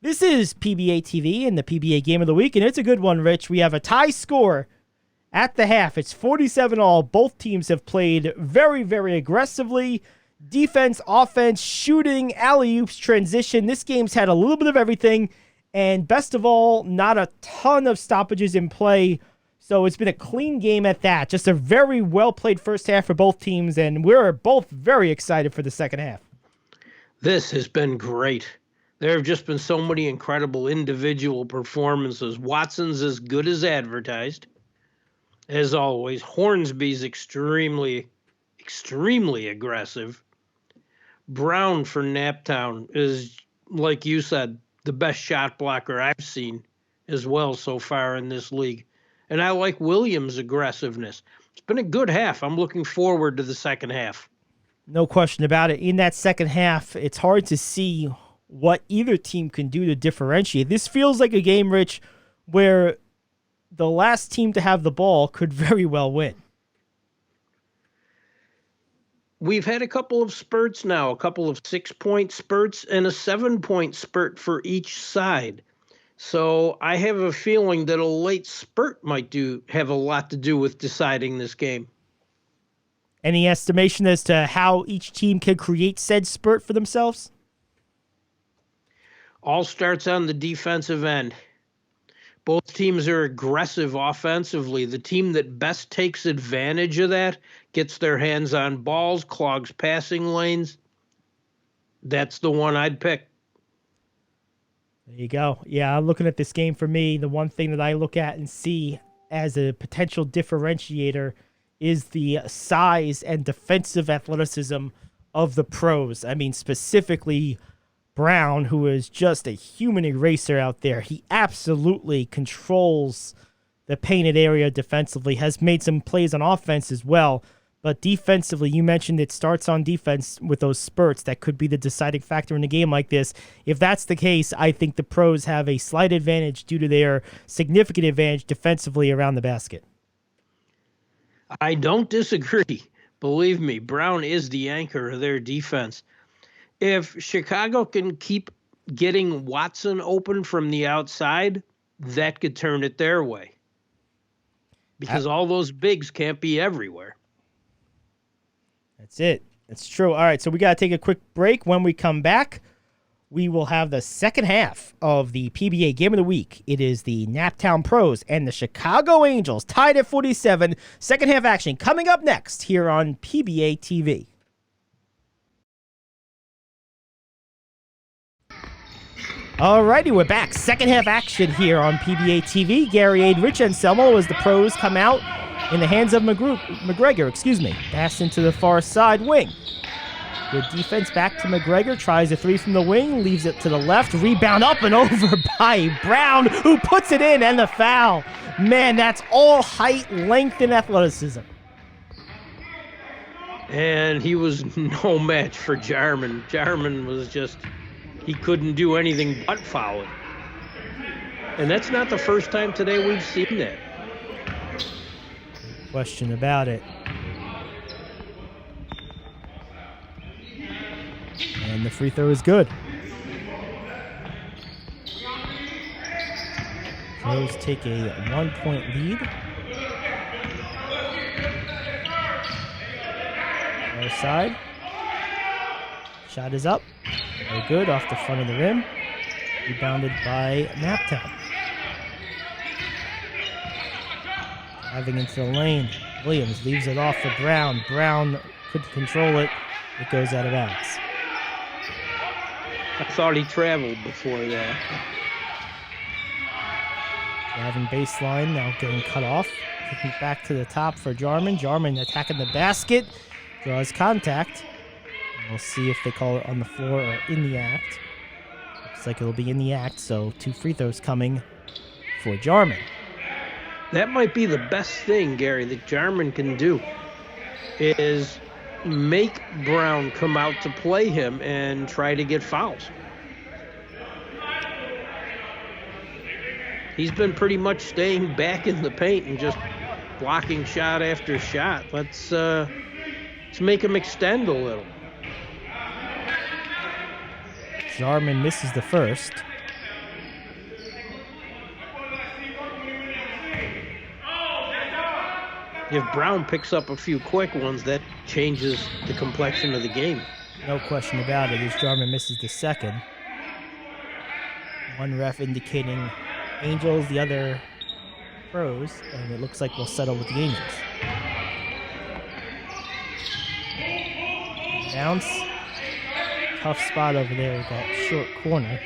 This is PBA TV and the PBA Game of the Week, and it's a good one, Rich. We have a tie score at the half. It's 47-all. Both teams have played very, very aggressively. Defense, offense, shooting, alley-oops, transition. This game's had a little bit of everything, and best of all, not a ton of stoppages in play. So it's been a clean game at that. Just a very well-played first half for both teams, and we're both very excited for the second half. This has been great. There have just been so many incredible individual performances. Watson's as good as advertised. As always, Hornsby's extremely, extremely aggressive. Brown for Naptown is, like you said, the best shot blocker I've seen as well so far in this league. And I like Williams' aggressiveness. It's been a good half. I'm looking forward to the second half. No question about it. In that second half, it's hard to see what either team can do to differentiate. This feels like a game, Rich, where the last team to have the ball could very well win. We've had a couple of spurts now, a couple of 6-point spurts and a 7-point spurt for each side. So I have a feeling that a late spurt might have a lot to do with deciding this game. Any estimation as to how each team can create said spurt for themselves? All starts on the defensive end. Both teams are aggressive offensively. The team that best takes advantage of that, gets their hands on balls, clogs passing lanes, that's the one I'd pick. There you go. Yeah, I'm looking at this game. For me, the one thing that I look at and see as a potential differentiator is the size and defensive athleticism of the pros. I mean, specifically Brown, who is just a human eraser out there. He absolutely controls the painted area defensively, has made some plays on offense as well. But defensively, you mentioned it starts on defense with those spurts. That could be the deciding factor in a game like this. If that's the case, I think the pros have a slight advantage due to their significant advantage defensively around the basket. I don't disagree. Believe me, Brown is the anchor of their defense. If Chicago can keep getting Watson open from the outside, that could turn it their way. Because all those bigs can't be everywhere. That's it. That's true. All right, so we got to take a quick break. When we come back, we will have the second half of the PBA Game of the Week. It is the Naptown Pros and the Chicago Angels tied at 47. Second half action coming up next here on PBA TV. Alrighty, we're back. Second half action here on PBA TV. Gary Ade, Rich Anselmo as the pros come out in the hands of McGregor. Pass into the far side wing. Good defense back to McGregor. Tries a three from the wing. Leaves it to the left. Rebound up and over by Brown, who puts it in, and the foul. Man, that's all height, length, and athleticism. And he was no match for Jarman. Jarman was just... he couldn't do anything but foul it. And that's not the first time today we've seen that. Question about it. And the free throw is good. Pros take a 1-point lead. Other side. Shot is up. No good, off the front of the rim. Rebounded by Naptown. Driving into the lane. Williams leaves it off for Brown. Brown couldn't control it. It goes out of bounds. I thought he traveled before that. Driving baseline, now getting cut off. Kicking back to the top for Jarman. Jarman attacking the basket. Draws contact. We'll see if they call it on the floor or in the act. Looks like it'll be in the act, so 2 free throws coming for Jarman. That might be the best thing, Gary, that Jarman can do, is make Brown come out to play him and try to get fouls. He's been pretty much staying back in the paint and just blocking shot after shot. Let's make him extend a little. Jarman misses the first. If Brown picks up a few quick ones, that changes the complexion of the game. No question about it, as Jarman misses the second. One ref indicating Angels, the other Pros, and it looks like we'll settle with the Angels. Bounce. Tough spot over there with that short corner.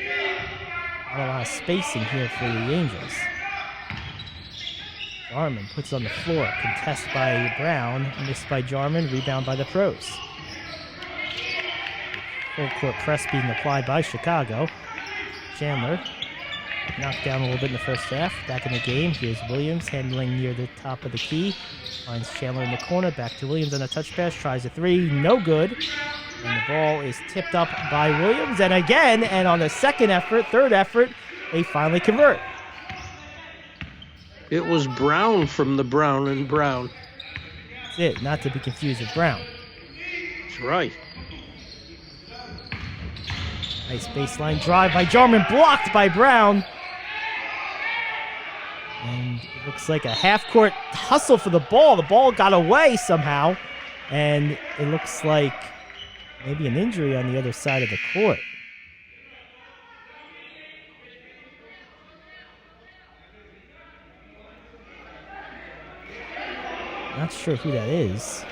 Not a lot of spacing here for the Angels. Jarman puts it on the floor. Contest by Brown. Missed by Jarman. Rebound by the Pros. Full court press being applied by Chicago. Chandler knocked down a little bit in the first half. Back in the game. Here's Williams handling near the top of the key. Finds Chandler in the corner. Back to Williams on a touch pass. Tries a three. No good. And the ball is tipped up by Williams. And again, and on the third effort, they finally convert. It was Brown from the Brown and Brown. That's it, not to be confused with Brown. That's right. Nice baseline drive by Jarman, blocked by Brown. And it looks like a half-court hustle for the ball. The ball got away somehow. And it looks like maybe an injury on the other side of the court. Not sure who that is.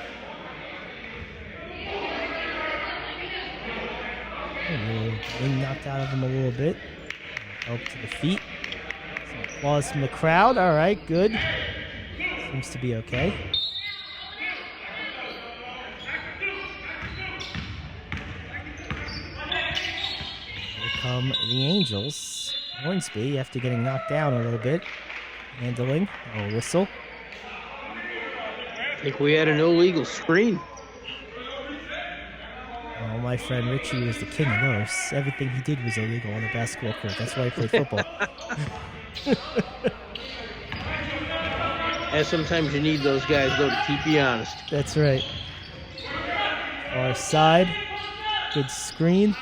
Being knocked out of him a little bit. Help to the feet. Some applause from the crowd. All right, good. Seems to be okay. Here come the Angels. Hornsby, after getting knocked down a little bit, handling a whistle. I think we had an illegal screen. Oh, my friend Richie was the king of those. Everything he did was illegal on the basketball court. That's why he played football. And sometimes you need those guys, though, to keep you honest. That's right. Far side. Good screen.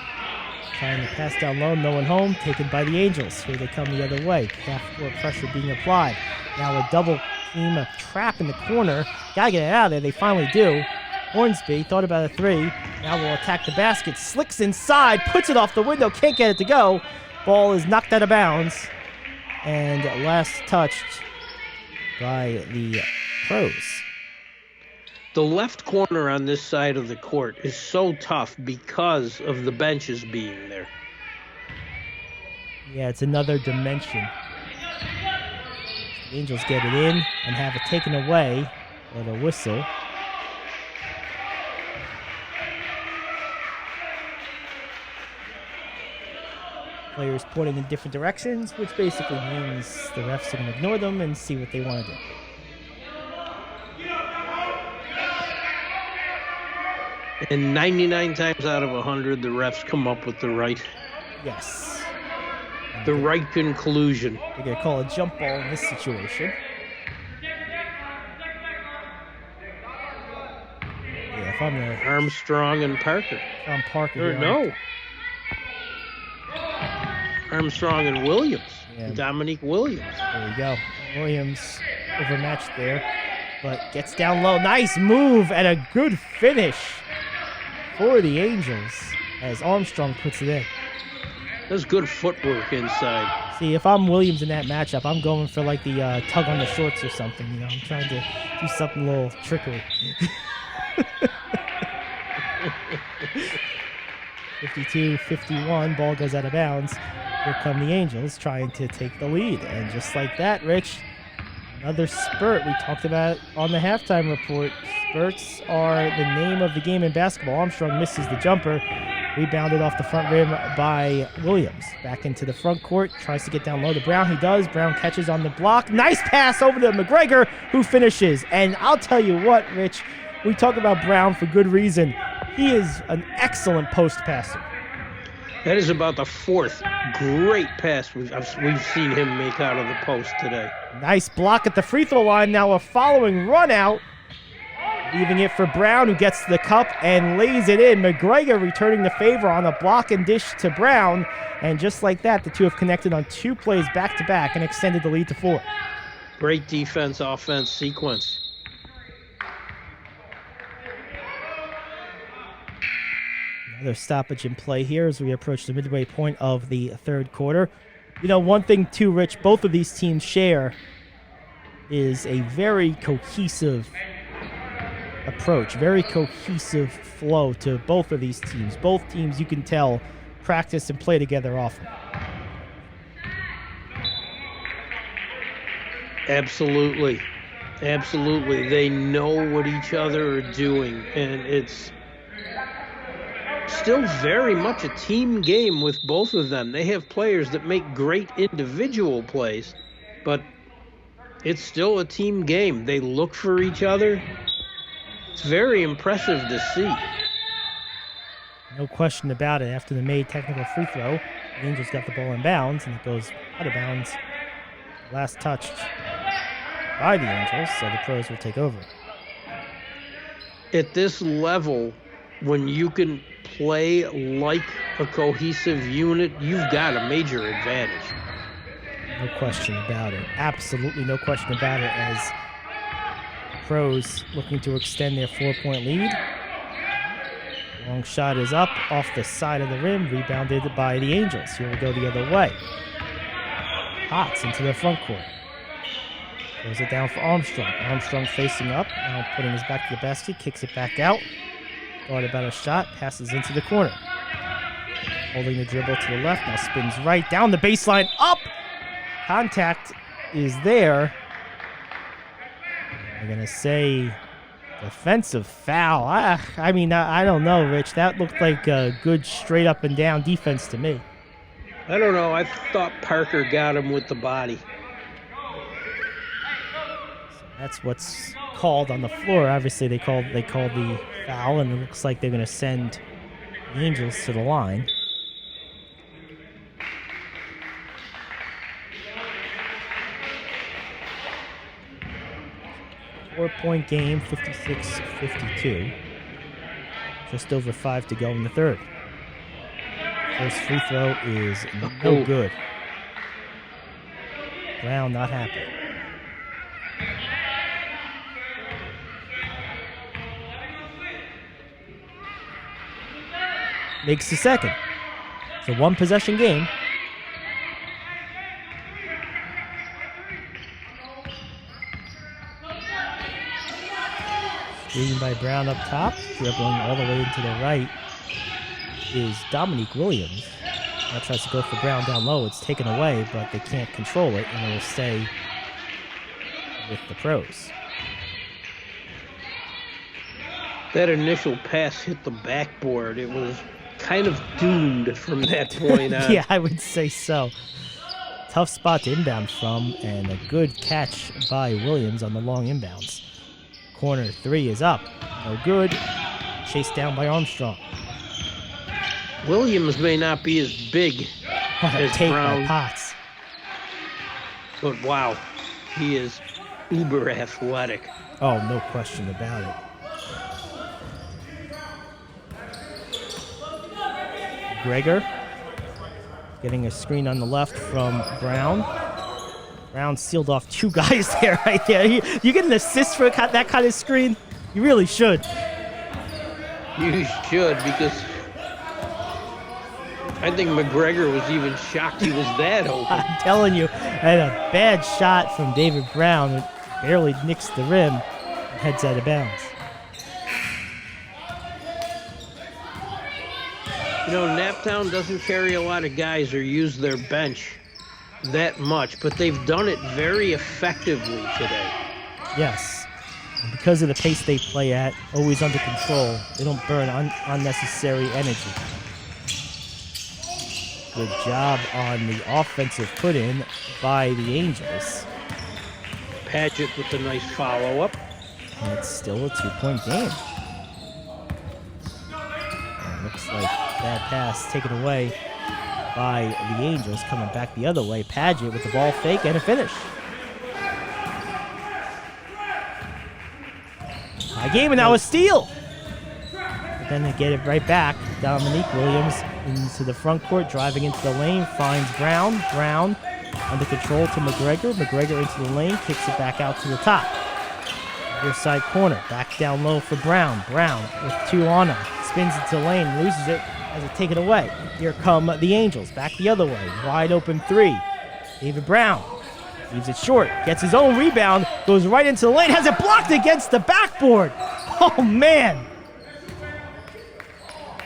Trying to pass down low. No one home. Taken by the Angels. Here they come the other way. Half-court pressure being applied. Now a double team, a trap in the corner. Gotta get it out of there. They finally do. Hornsby thought about a three. Now will attack the basket. Slicks inside. Puts it off the window. Can't get it to go. Ball is knocked out of bounds. And last touched by the Pros. The left corner on this side of the court is so tough because of the benches being there. Yeah, it's another dimension. The Angels get it in and have it taken away with a whistle. Players pointing in different directions, which basically means the refs are going to ignore them and see what they want to do. And 99 times out of 100, the refs come up with the right conclusion. They're going to call a jump ball in this situation. Yeah, if I'm the Armstrong and Parker. If I'm Parker. Or no. Armstrong and Williams. Yeah. Dominique Williams. There you go. Williams overmatched there, but gets down low. Nice move and a good finish for the Angels as Armstrong puts it in. That's good footwork inside. See, if I'm Williams in that matchup, I'm going for like the tug on the shorts or something. You know, I'm trying to do something a little trickery. 52-51, ball goes out of bounds. Here come the Angels trying to take the lead. And just like that, Rich, another spurt. We talked about it on the halftime report. Spurts are the name of the game in basketball. Armstrong misses the jumper. Rebounded off the front rim by Williams. Back into the front court. Tries to get down low to Brown. He does. Brown catches on the block. Nice pass over to McGregor, who finishes. And I'll tell you what, Rich, we talk about Brown for good reason. He is an excellent post passer. That is about the fourth great pass we've seen him make out of the post today. Nice block at the free throw line. Now a following run out. Leaving it for Brown, who gets the cup and lays it in. McGregor returning the favor on a block and dish to Brown. And just like that, the two have connected on 2 plays back-to-back and extended the lead to 4. Great defense, offense sequence. Another stoppage in play here as we approach the midway point of the third quarter. You know, one thing too, Rich, both of these teams share is a very cohesive approach, very cohesive flow to both of these teams. Both teams, you can tell, practice and play together often. Absolutely. Absolutely. They know what each other are doing, and it's still very much a team game with both of them. They have players that make great individual plays, but it's still a team game. They look for each other. It's very impressive to see. No question about it. After the made technical free throw, the Angels got the ball in bounds, and it goes out of bounds. Last touched by the Angels, so the Pros will take over. At this level, when you can play like a cohesive unit, you've got a major advantage. No question about it. Absolutely no question about it, as Pros looking to extend their 4-point lead. Long shot is up off the side of the rim, rebounded by the Angels. Here we go the other way. Potts into the front court. Throws it down for Armstrong. Armstrong facing up, now putting his back to the basket, kicks it back out. Thought about a shot, passes into the corner. Holding the dribble to the left, now spins right, down the baseline, up! Contact is there. I'm going to say defensive foul. I mean, I don't know, Rich. That looked like a good straight up and down defense to me. I don't know. I thought Parker got him with the body. So that's what's called on the floor. Obviously, they called the foul, and it looks like they're going to send the Angels to the line. Four-point game, 56-52. Just over 5 to go in the third. First free throw is no good. Brown not happy. Makes the second. It's a one-possession game. Screen by Brown up top, dribbling all the way into the right is Dominique Williams. Now tries to go for Brown down low. It's taken away, but they can't control it, and it will stay with the Pros. That initial pass hit the backboard. It was kind of doomed from that point on. Yeah, I would say so. Tough spot to inbound from, and a good catch by Williams on the long inbounds. Corner 3 is up. No good. Chased down by Armstrong. Williams may not be as big What a as take Brown, by Potts. but wow, he is uber athletic. Oh, no question about it. Gregor getting a screen on the left from Brown. Brown sealed off 2 guys there, right there. You get an assist for that kind of screen? You really should. You should, because I think McGregor was even shocked he was that open. I'm telling you, and a bad shot from David Brown. It barely nicks the rim and heads out of bounds. You know, Naptown doesn't carry a lot of guys or use their bench that much, but they've done it very effectively today. Yes. And because of the pace they play at, always under control, they don't burn unnecessary energy. Good job on the offensive put-in by the Angels. Paget with a nice follow-up. And it's still a 2-point game. And looks like that pass taken away by the Angels. Coming back the other way. Paget with the ball fake and a finish. High game, and now a steal. But then they get it right back. Dominique Williams into the front court, driving into the lane, finds Brown. Brown under control to McGregor. McGregor into the lane, kicks it back out to the top. Near side corner, back down low for Brown. Brown with 2 on him, spins into the lane, loses it, has it taken away. Here come the Angels, back the other way, wide open 3. David Brown leaves it short, gets his own rebound, goes right into the lane, has it blocked against the backboard. Oh man!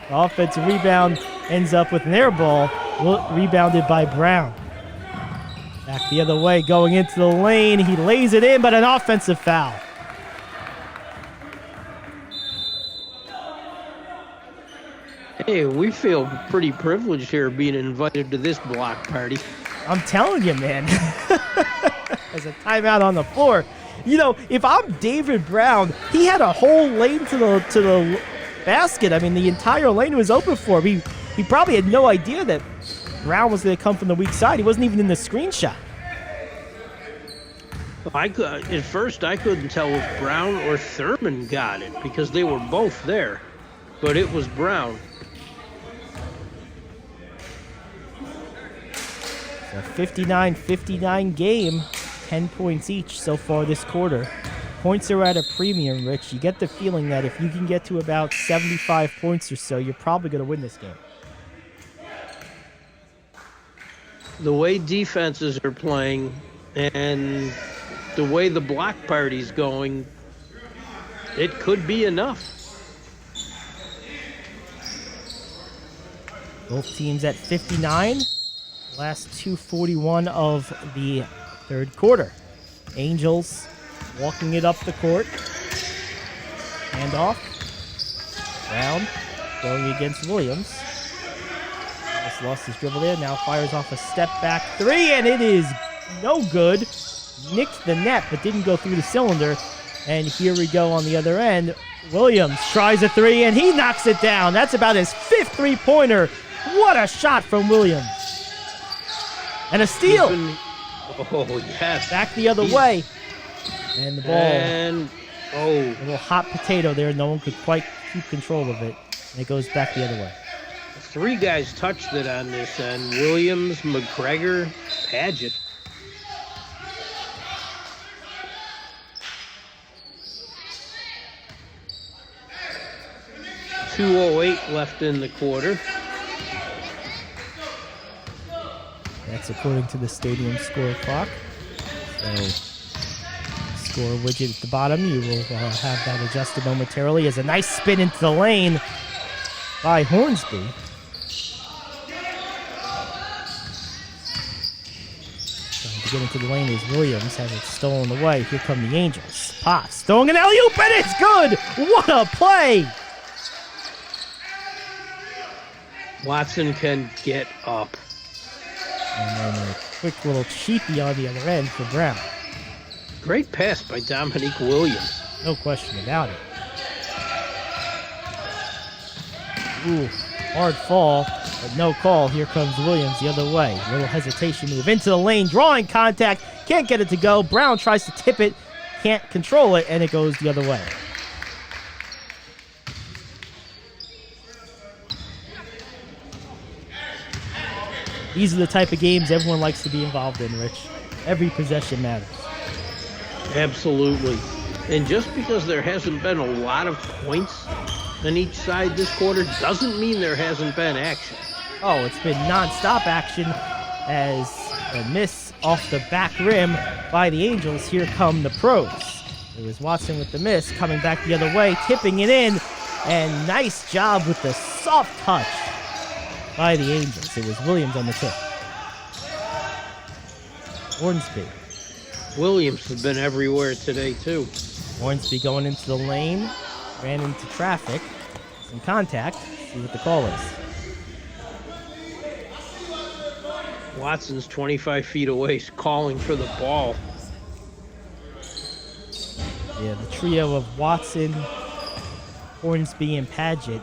The offensive rebound ends up with an air ball, rebounded by Brown. Back the other way, going into the lane, he lays it in, but an offensive foul. Hey, we feel pretty privileged here being invited to this block party. I'm telling you, man. There's a timeout on the floor. You know, if I'm David Brown, he had a whole lane to the basket. I mean, the entire lane was open for him. He probably had no idea that Brown was going to come from the weak side. He wasn't even in the screenshot. At first, I couldn't tell if Brown or Thurman got it because they were both there, but it was Brown. A 59-59 game, 10 points each so far this quarter. Points are at a premium, Rich. You get the feeling that if you can get to about 75 points or so, you're probably going to win this game. The way defenses are playing and the way the block party's going, it could be enough. Both teams at 59. Last 2:41 of the third quarter. Angels walking it up the court. Handoff. Brown going against Williams. Just lost his dribble there. Now fires off a step back 3, and it is no good. Nicked the net, but didn't go through the cylinder. And here we go on the other end. Williams tries a 3, and he knocks it down. That's about his 5th three-pointer. What a shot from Williams. And a steal. Oh, yes. Back the other way. And the ball. And, a little hot potato there. No one could quite keep control of it. And it goes back the other way. 3 guys touched it on this end. Williams, McGregor, Paget. .208 left in the quarter. That's according to the stadium score clock. So, score widget at the bottom. You will have that adjusted momentarily as a nice spin into the lane by Hornsby. Trying to get into the lane is Williams. Has it stolen away. Here come the Angels. Potts throwing an alley-oop, and it's good! What a play! Watson can get up. And then a quick little cheapie on the other end for Brown. Great pass by Dominique Williams. No question about it. Ooh, hard fall, but no call. Here comes Williams the other way. Little hesitation move into the lane, drawing contact. Can't get it to go. Brown tries to tip it, can't control it, and it goes the other way. These are the type of games everyone likes to be involved in, Rich. Every possession matters. Absolutely. And just because there hasn't been a lot of points on each side this quarter doesn't mean there hasn't been action. Oh, it's been non-stop action as a miss off the back rim by the Angels. Here come the pros. It was Watson with the miss, coming back the other way, tipping it in, and nice job with the soft touch by the Angels. It was Williams on the tip. Hornsby. Williams has been everywhere today, too. Hornsby going into the lane, ran into traffic, some contact. See what the call is. Watson's 25 feet away, calling for the ball. Yeah, the trio of Watson, Hornsby, and Padgett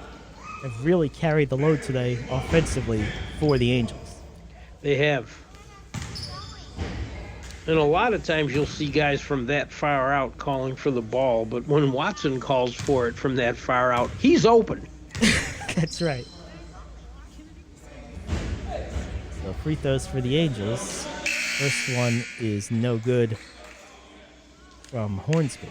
have really carried the load today offensively for the Angels. They have. And a lot of times you'll see guys from that far out calling for the ball, but when Watson calls for it from that far out, he's open. That's right. So free throws for the Angels. First one is no good from Hornsby.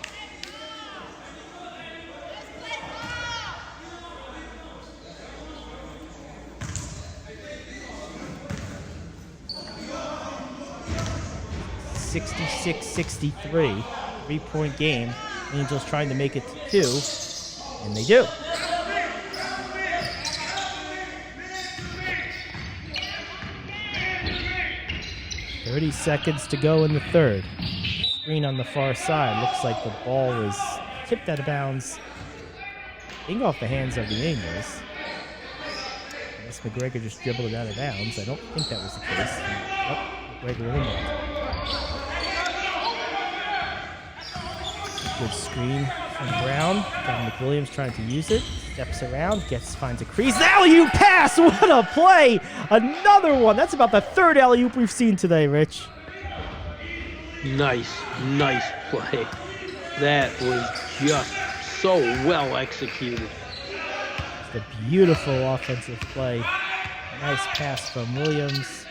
(66-63), 3-point game. Angels trying to make it to 2, and they do. .30 seconds to go in the third. Screen on the far side. Looks like the ball was tipped out of bounds. Being off the hands of the Angels. Unless McGregor just dribbled it out of bounds. I don't think that was the case. Oh, McGregor will inbound. Good screen from Brown. Dominic Williams trying to use it. Steps around, finds a crease. The alley-oop pass! What a play! Another one. That's about the third alley-oop we've seen today, Rich. Nice play. That was just so well executed. Just a beautiful offensive play. Nice pass from Williams.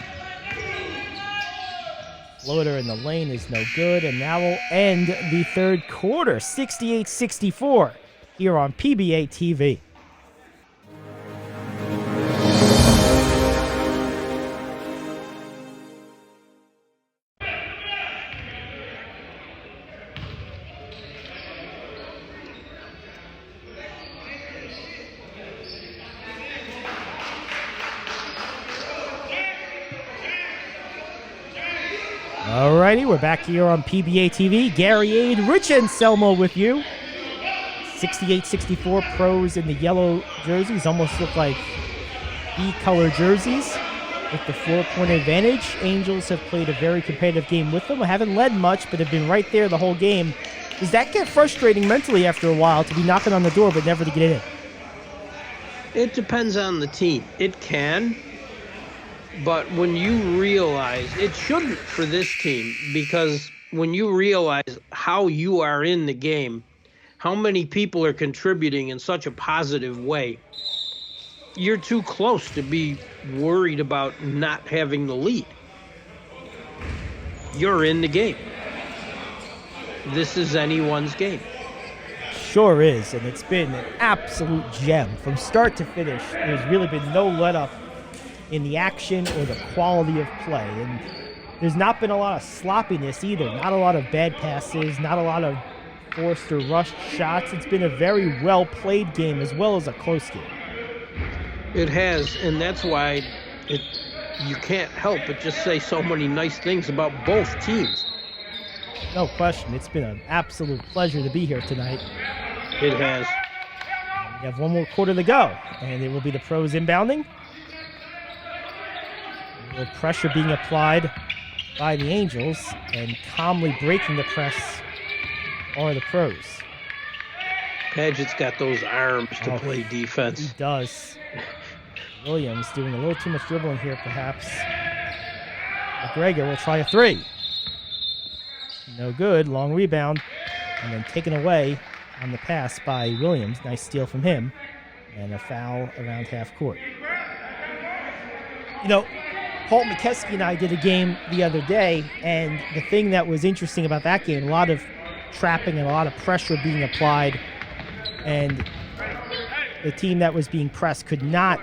Floater in the lane is no good, and that will end the third quarter, 68-64, here on PBATV. Alrighty, we're back here on PBATV. Gary Ade, Rich Anselmo with you. 68-64, pros in the yellow jerseys. Almost look like B-color jerseys with the 4-point advantage. Angels have played a very competitive game with them. I haven't led much, but have been right there the whole game. Does that get frustrating mentally after a while to be knocking on the door but never to get in? It depends on the team. It can. But when you realize, it shouldn't for this team, because when you realize how you are in the game, how many people are contributing in such a positive way, you're too close to be worried about not having the lead. You're in the game. This is anyone's game. Sure is, and it's been an absolute gem. From start to finish, there's really been no let-up in the action or the quality of play. And there's not been a lot of sloppiness either. Not a lot of bad passes, not a lot of forced or rushed shots. It's been a very well-played game as well as a close game. It has, and that's why you can't help but just say so many nice things about both teams. No question. It's been an absolute pleasure to be here tonight. It has. We have one more quarter to go, and it will be the pros inbounding. A little pressure being applied by the Angels, and calmly breaking the press are the pros. Padgett's got those arms to play He defense. does. Williams doing a little too much dribbling here, perhaps. McGregor will try a three. No good. Long rebound. And then taken away on the pass by Williams. Nice steal from him. And a foul around half court. You know, Paul McKeskey and I did a game the other day, and the thing that was interesting about that game, a lot of trapping and a lot of pressure being applied, and the team that was being pressed could not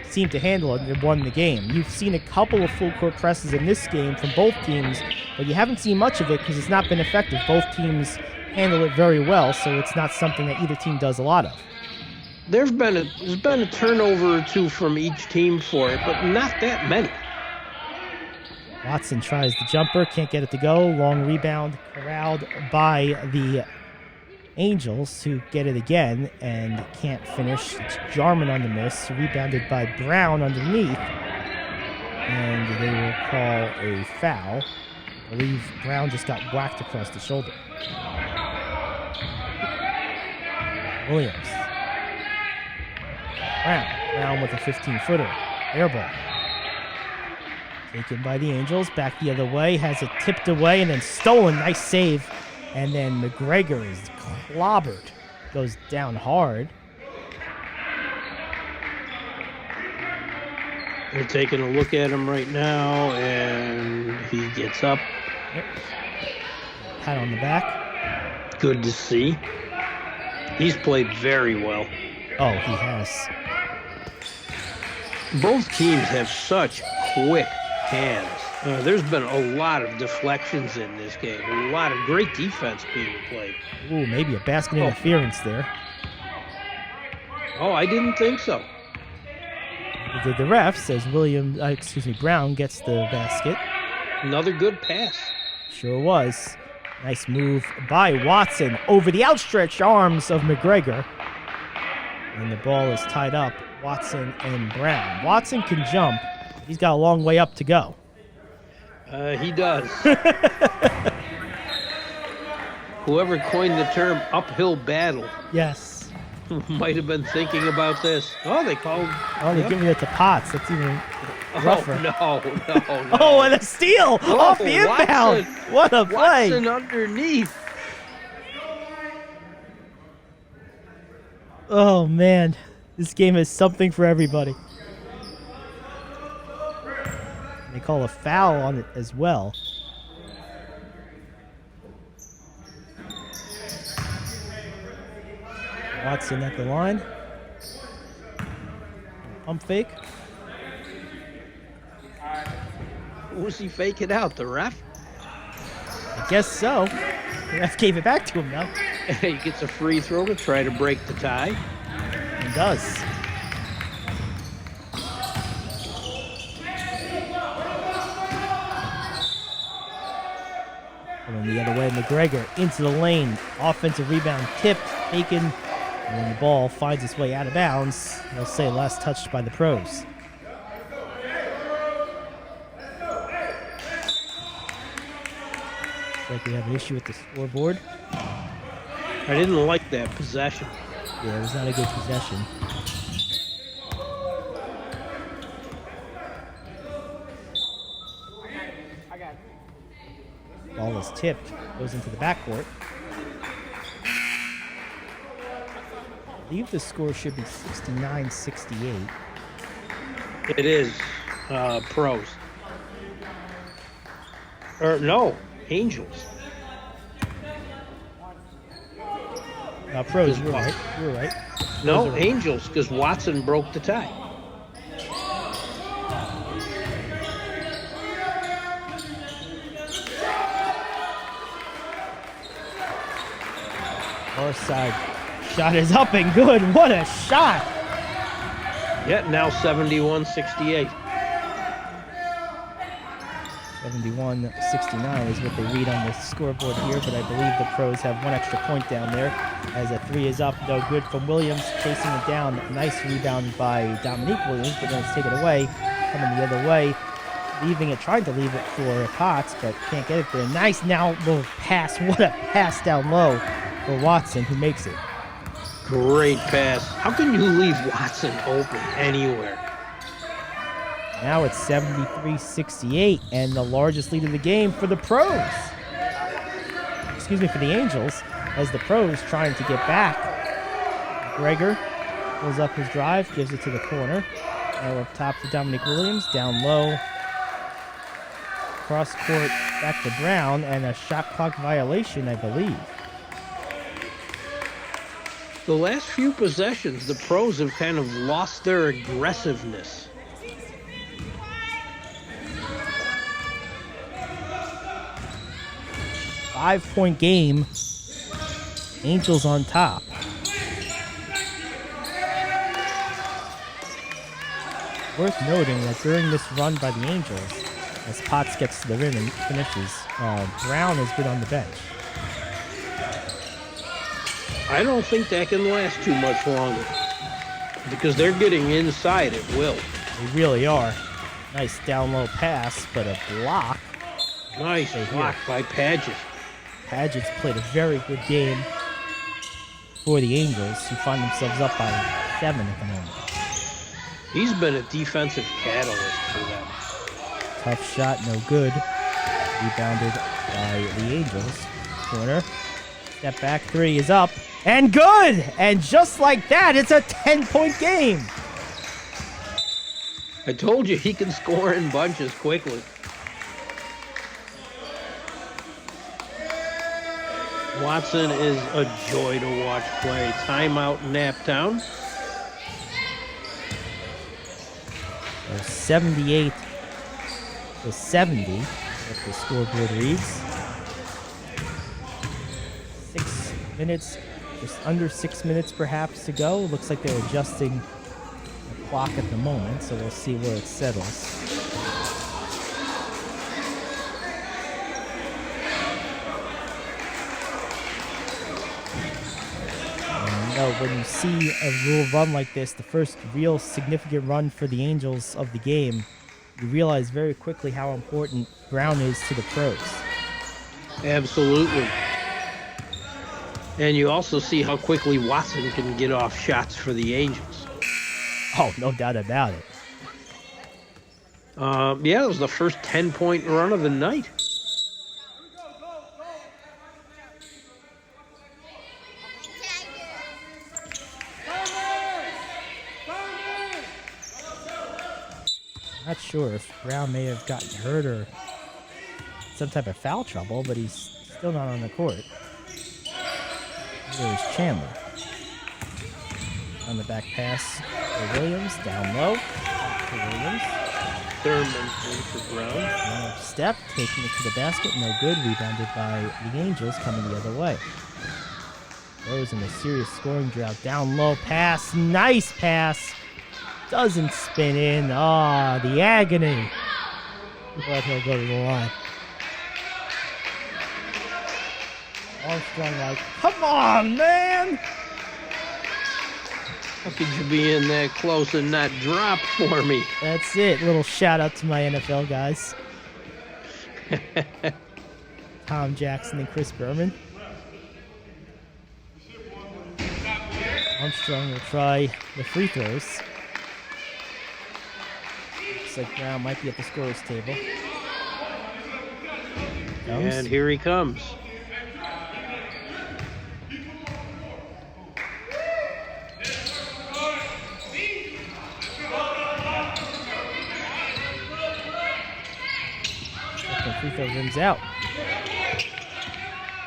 seem to handle it and won the game. You've seen a couple of full court presses in this game from both teams, but you haven't seen much of it because it's not been effective. Both teams handle it very well, so it's not something that either team does a lot of. There's been a turnover or two from each team for it, but not that many. Watson tries the jumper, can't get it to go. Long rebound corralled by the Angels, who get it again and can't finish. It's Jarman on the miss, rebounded by Brown underneath. And they will call a foul. I believe Brown just got whacked across the shoulder. Williams. Brown with a 15-footer. Air ball. Taken by the Angels. Back the other way. Has it tipped away and then stolen. Nice save. And then McGregor is clobbered. Goes down hard. They're taking a look at him right now, and he gets up. Yep. Pat on the back. Good to see. He's played very well. Oh, he has. Both teams have such quick hands. There's been a lot of deflections in this game. A lot of great defense being played. Ooh, maybe a basket interference there. Oh, I didn't think so. The ref says Brown gets the basket. Another good pass. Sure was. Nice move by Watson over the outstretched arms of McGregor. And the ball is tied up. Watson and Brown. Watson can jump. He's got a long way up to go. He does. Whoever coined the term uphill battle. Yes. Might have been thinking about this. Oh, they called. Oh, they're giving it to Potts. That's even rougher. Oh, no. Oh, and a steal off the inbound. Watson, what a play. Watson underneath. Oh, man. This game is something for everybody. They call a foul on it as well. Watson at the line. Pump fake. Who's he faking out? The ref? I guess so. The ref gave it back to him, though. He gets a free throw to try to break the tie. He does. And the other way, McGregor into the lane. Offensive rebound tipped, taken, and then the ball finds its way out of bounds. They'll say last touched by the pros. Looks like we have an issue with the scoreboard. I didn't like that possession. Yeah, it was not a good possession. Ball is tipped, goes into the backcourt. I believe the score should be 69-68. It is pros. Or no, Angels. Pros, you're right. You're right. No, Angels, because Watson broke the tie. Far side shot is up and good. What a shot! Yeah, now 71-68. 71-69 is what they read on the scoreboard here, but I believe the pros have one extra point down there as a three is up, no good from Williams, chasing it down. Nice rebound by Dominique Williams, but then it's taken away, coming the other way, leaving it, trying to leave it for Potts, but can't get it there. Nice now little pass. What a pass down low for Watson, who makes it. Great pass. How can you leave Watson open anywhere? Now it's 73-68, and the largest lead of the game for the pros. Excuse me, for the Angels, as the pros trying to get back. McGregor pulls up his drive, gives it to the corner. Now up top to Dominique Williams, down low. Cross court back to Brown, and a shot clock violation, I believe. The last few possessions, the pros have kind of lost their aggressiveness. Five-point game. Angels on top. Worth noting that during this run by the Angels, as Potts gets to the rim and finishes, Brown has been on the bench. I don't think that can last too much longer because they're getting inside at will. They really are. Nice down low pass, but a block. Nice block by Paget. Paget's played a very good game for the Angels, who find themselves up by 7 at the moment. He's been a defensive catalyst for them. Tough shot, no good. Rebounded by the Angels. Corner. Step back, 3 is up. And good! And just like that, it's a 10-point game. I told you he can score in bunches quickly. Watson is a joy to watch play. Timeout Naptown. 78 to 70, what the scoreboard reads. 6 minutes, just under 6 minutes perhaps to go. Looks like they're adjusting the clock at the moment, so we'll see where it settles. When you see a real run like this, the first real significant run for the Angels of the game, you realize very quickly how important Brown is to the pros. Absolutely. And you also see how quickly Watson can get off shots for the Angels. Oh, no doubt about it. Yeah, it was the first 10-point run of the night. Not sure if Brown may have gotten hurt or some type of foul trouble, but he's still not on the court. There's Chandler. On the back pass for Williams, down low. Back to Williams. Thurman for Brown. Step, taking it to the basket, no good. Rebounded by the Angels, coming the other way. Rose in a serious scoring drought. Down low pass, nice pass. Doesn't spin in. Ah, the agony. But he'll go to the line. Armstrong like, come on, man! How could you be in that close and not drop for me? That's it. Little shout out to my NFL guys. Tom Jackson and Chris Berman. Armstrong will try the free throws. Looks like Brown might be at the scorer's table. And here he comes. The free throw rims out.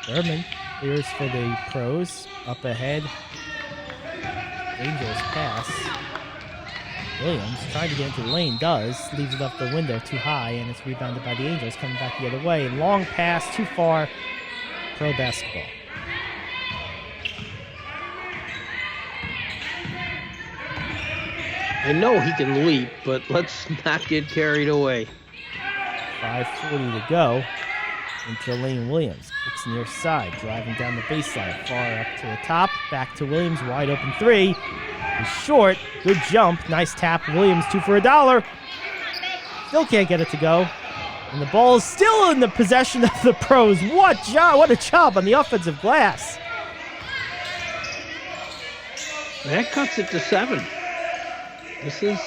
Berman clears for the pros. Up ahead. Angels pass. Williams trying to get into the lane, does. Leaves it up the window too high, and it's rebounded by the Angels, coming back the other way. Long pass, too far. Pro basketball. I know he can leap, but let's not get carried away. 5:40 to go into Lane Williams. Kicks near side, driving down the baseline. Far up to the top, back to Williams, wide open three. He's short, good jump, nice tap. Williams, 2 for $1. Still can't get it to go. And the ball is still in the possession of the pros. What a job on the offensive glass. That cuts it to 7. This is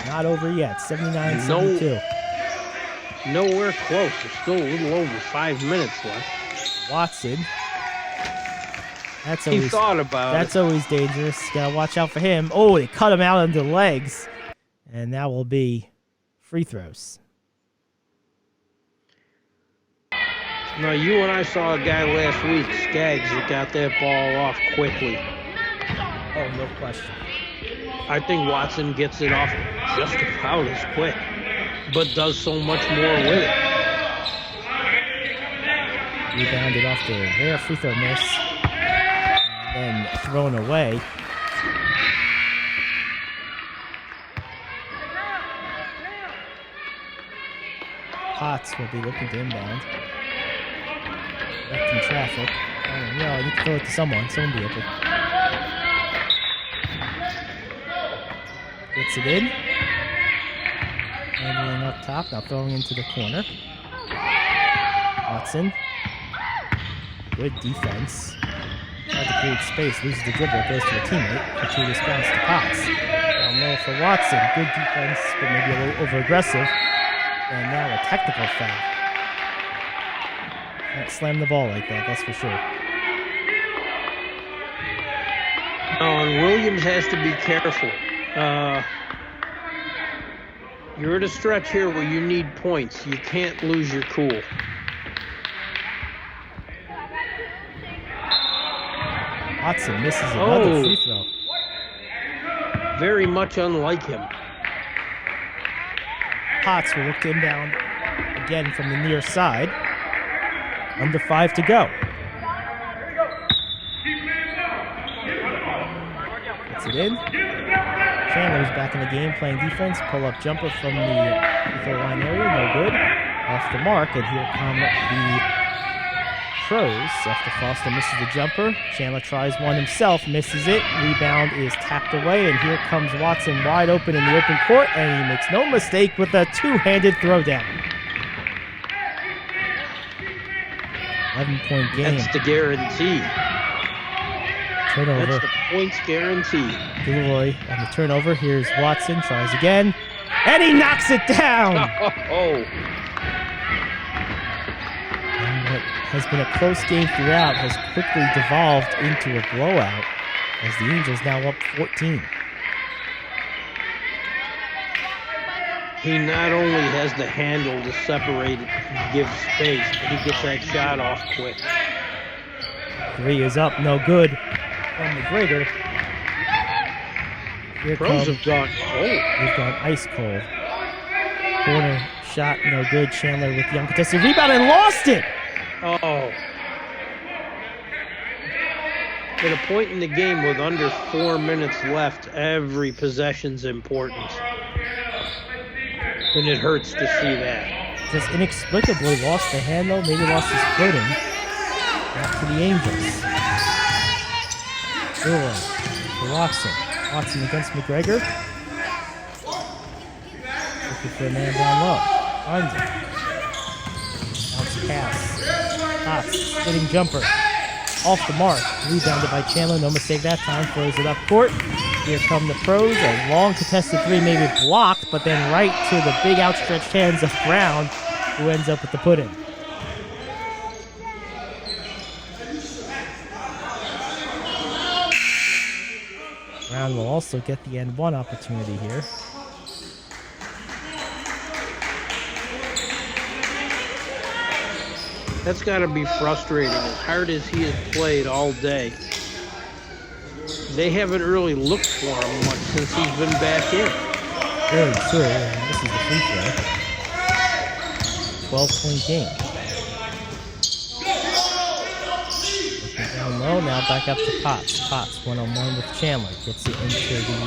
not over yet, 79-72. Nowhere close. There's still a little over 5 minutes left. Watson. He thought about it. That's always dangerous. Gotta watch out for him. Oh, they cut him out under the legs. And that will be free throws. Now, you and I saw a guy last week, Skaggs, that got that ball off quickly. Oh, no question. I think Watson gets it off just about as quick, but does so much more with it. Rebounded off the rare free throw miss. And then thrown away. Potts will be looking to inbound. Left in traffic. I need to throw it to someone. Someone be open. Gets it in. Handling up top. Now throwing into the corner. Watson. Good defense. Tries to create space. Loses the dribble. Goes to a teammate. Fortuitous bounce to Potts. Down low for Watson. Good defense, but maybe a little over-aggressive. And now a technical foul. Can't slam the ball like that, that's for sure. Oh, and Williams has to be careful. You're at a stretch here where you need points. You can't lose your cool. Watson misses another free throw. Very much unlike him. Potts will look to inbound again from the near side. Under 5 to go. Gets it in. Chandler's back in the game playing defense. Pull-up jumper from the free throw line area. No good. Off the mark. And here come the pros. After Foster misses the jumper. Chandler tries one himself. Misses it. Rebound is tapped away. And here comes Watson wide open in the open court. And he makes no mistake with a two-handed throwdown. 11-point game. That's the guarantee. Turnover. That's the points guarantee. Gilroy on the turnover. Here's Watson. Tries again. And he knocks it down! And what has been a close game throughout has quickly devolved into a blowout as the Angels now up 14. He not only has the handle to separate it and give space, but he gets that shot off quick. 3 is up, no good from McGregor. Here Pros comes, have gone cold. they've gone ice cold. Corner shot, no good. Chandler with the uncontested rebound and lost it! Oh. At a point in the game with under 4 minutes left, every possession's important. And it hurts to see that. Just inexplicably lost the handle, maybe lost his footing. Back to the Angels. Gilroy for Watson. Watson against McGregor. Looking for a man down low. Finds it. Bounce pass. Potts, spinning jumper. Off the mark. Rebounded by Chandler. No mistake that time. Throws it up court. Here come the pros. A long contested 3, maybe blocked, but then right to the big outstretched hands of Brown, who ends up with the put-in. Brown will also get the end one opportunity here. That's got to be frustrating, as hard as he has played all day. They haven't really looked for him much since he's been back in. Very true. Yeah, this is the free throw. 12-point game. Looking down low, now back up to Potts. Potts one-on-one with Chandler. Gets it into the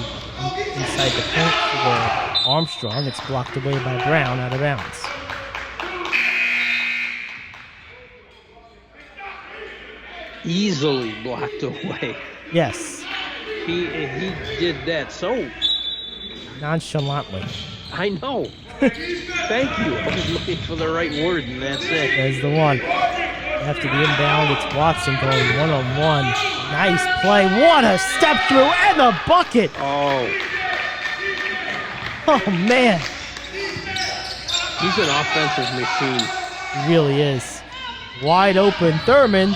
inside the paint for Armstrong. It's blocked away by Brown, out of bounds. Easily blocked away. Yes. He did that so Nonchalantly. I know. Thank you. I was looking for the right word, and that's it. There's the one. After the inbound, it's Watson going one-on-one. Nice play. What a step through and the bucket. Oh, Oh, man. he's an offensive machine. He really is. Wide open. Thurman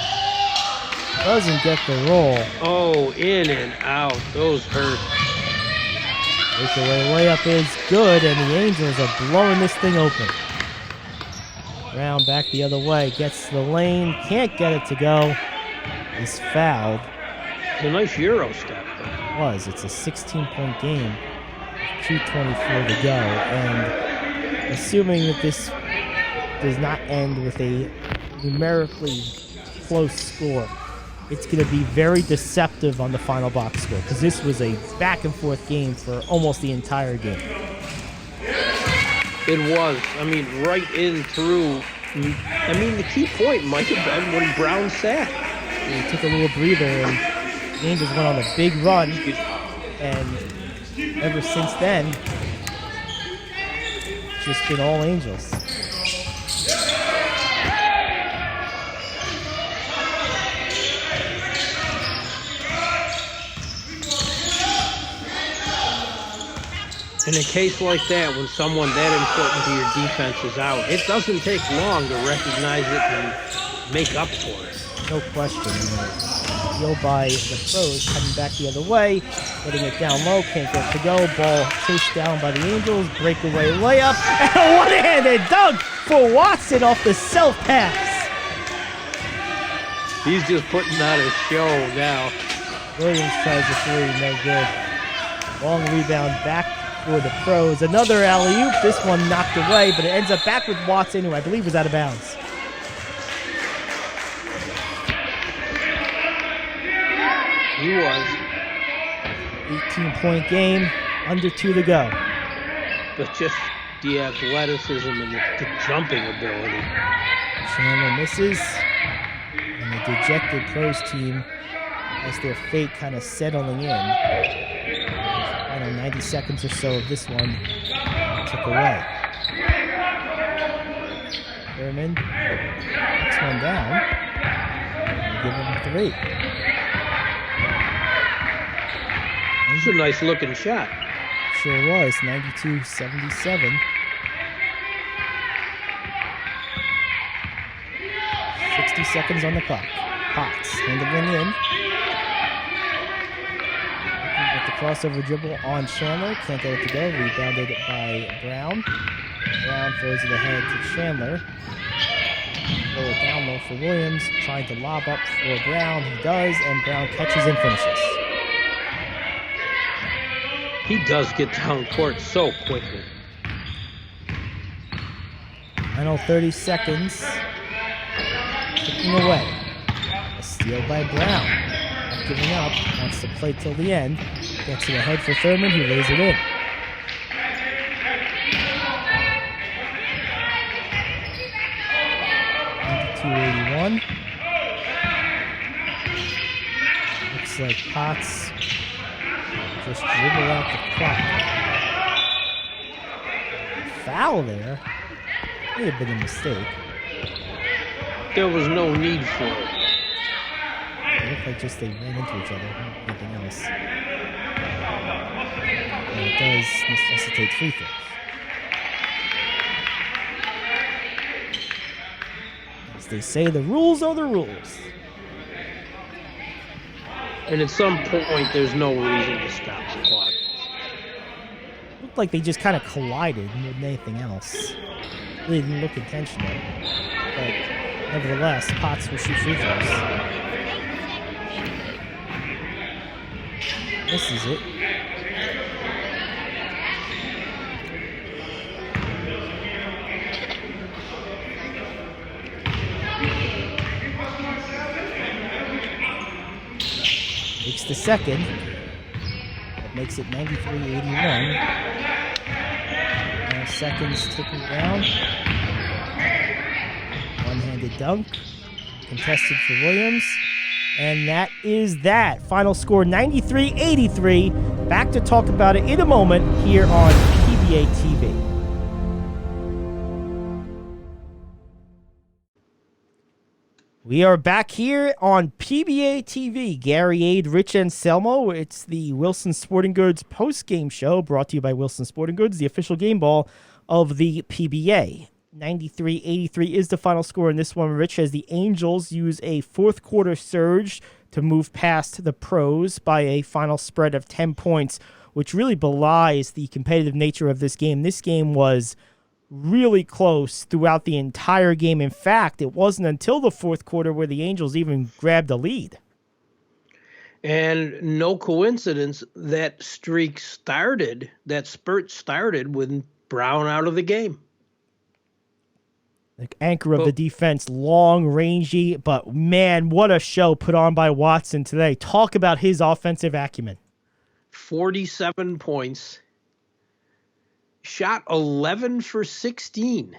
doesn't get the roll. Oh, in and out. Those hurt. Breakaway layup is good, and the Angels are blowing this thing open. Brown back the other way. Gets to the lane. Can't get it to go. Is fouled. It's a nice Euro step, though. It's a 16-point game. 2:24 to go. And assuming that this does not end with a numerically close score, it's going to be very deceptive on the final box score, because this was a back-and-forth game for almost the entire game. It was. I mean, right in through I mean, the key point might have been when Brown sat. He took a little breather, and the Angels went on a big run. And ever since then, it's just been all Angels. In a case like that, when someone that important to your defense is out, it doesn't take long to recognize it and make up for it. No question. Deal by the Pros, coming back the other way, letting it down low, can't get it to go. Ball chased down by the Angels, breakaway layup, and a one-handed dunk for Watson off the self-pass. He's just putting on a show now. Williams tries a three, no good. Long rebound back for the Pros. Another alley-oop, this one knocked away, but it ends up back with Watson, who I believe was out of bounds. He was. 18-point game, under 2 to go. But just the athleticism and the jumping ability. Chandler misses, and the dejected Pros team has their fate kind of settling in. Final 90 seconds or so of this one took away. Thurman, next one down. Give him a 3. It's a nice looking shot. Sure was, 92-77. 60 seconds on the clock. Potts handling in. With the crossover dribble on Chandler. Can't get it to go. Rebounded by Brown. Brown throws it ahead to Chandler. Throw it down low for Williams. Trying to lob up for Brown. He does, and Brown catches and finishes. He does get down court so quickly. Final 30 seconds. Ticking away. A steal by Brown. Not giving up. Wants to play till the end. Gets it ahead for Thurman, who lays it in. .281. Looks like Potts just dribble out the clock. Foul there. May have been a mistake. There was no need for it. It looked like just they ran into each other. Nothing else. And it does necessitate free throws. As they say, the rules are the rules. And at some point, there's no reason to stop the clock. Looked like they just kind of collided more than anything else. Really didn't look intentional. But nevertheless, Potts will shoot free throws. Misses it. Makes the second. That makes it 93-81. Now seconds ticking down. One-handed dunk. Contested for Williams. And that is that. Final score 93-83. Back to talk about it in a moment here on PBATV. We are back here on PBATV. Gary Ade, Rich Anselmo. It's the Wilson Sporting Goods post-game show brought to you by Wilson Sporting Goods, the official game ball of the PBA. 93-83 is the final score in this one, Rich, as the Angels use a fourth quarter surge to move past the Pros by a final spread of 10 points, which really belies the competitive nature of this game. This game was really close throughout the entire game. In fact, it wasn't until the fourth quarter where the Angels even grabbed a lead. And no coincidence, that spurt started with Brown out of the game. The anchor of the defense, long, rangy, but man, what a show put on by Watson today. Talk about his offensive acumen. 47 points. Shot 11 for 16.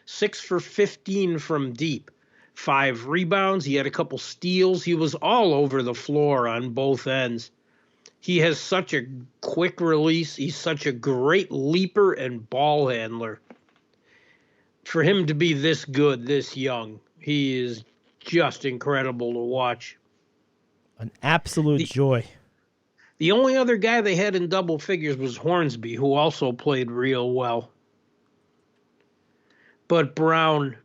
6 for 15 from deep, 5 rebounds. He had a couple steals. He was all over the floor on both ends. He has such a quick release. He's such a great leaper and ball handler. For him to be this good, this young, he is just incredible to watch. An absolute joy. The only other guy they had in double figures was Hornsby, who also played real well. But Brown,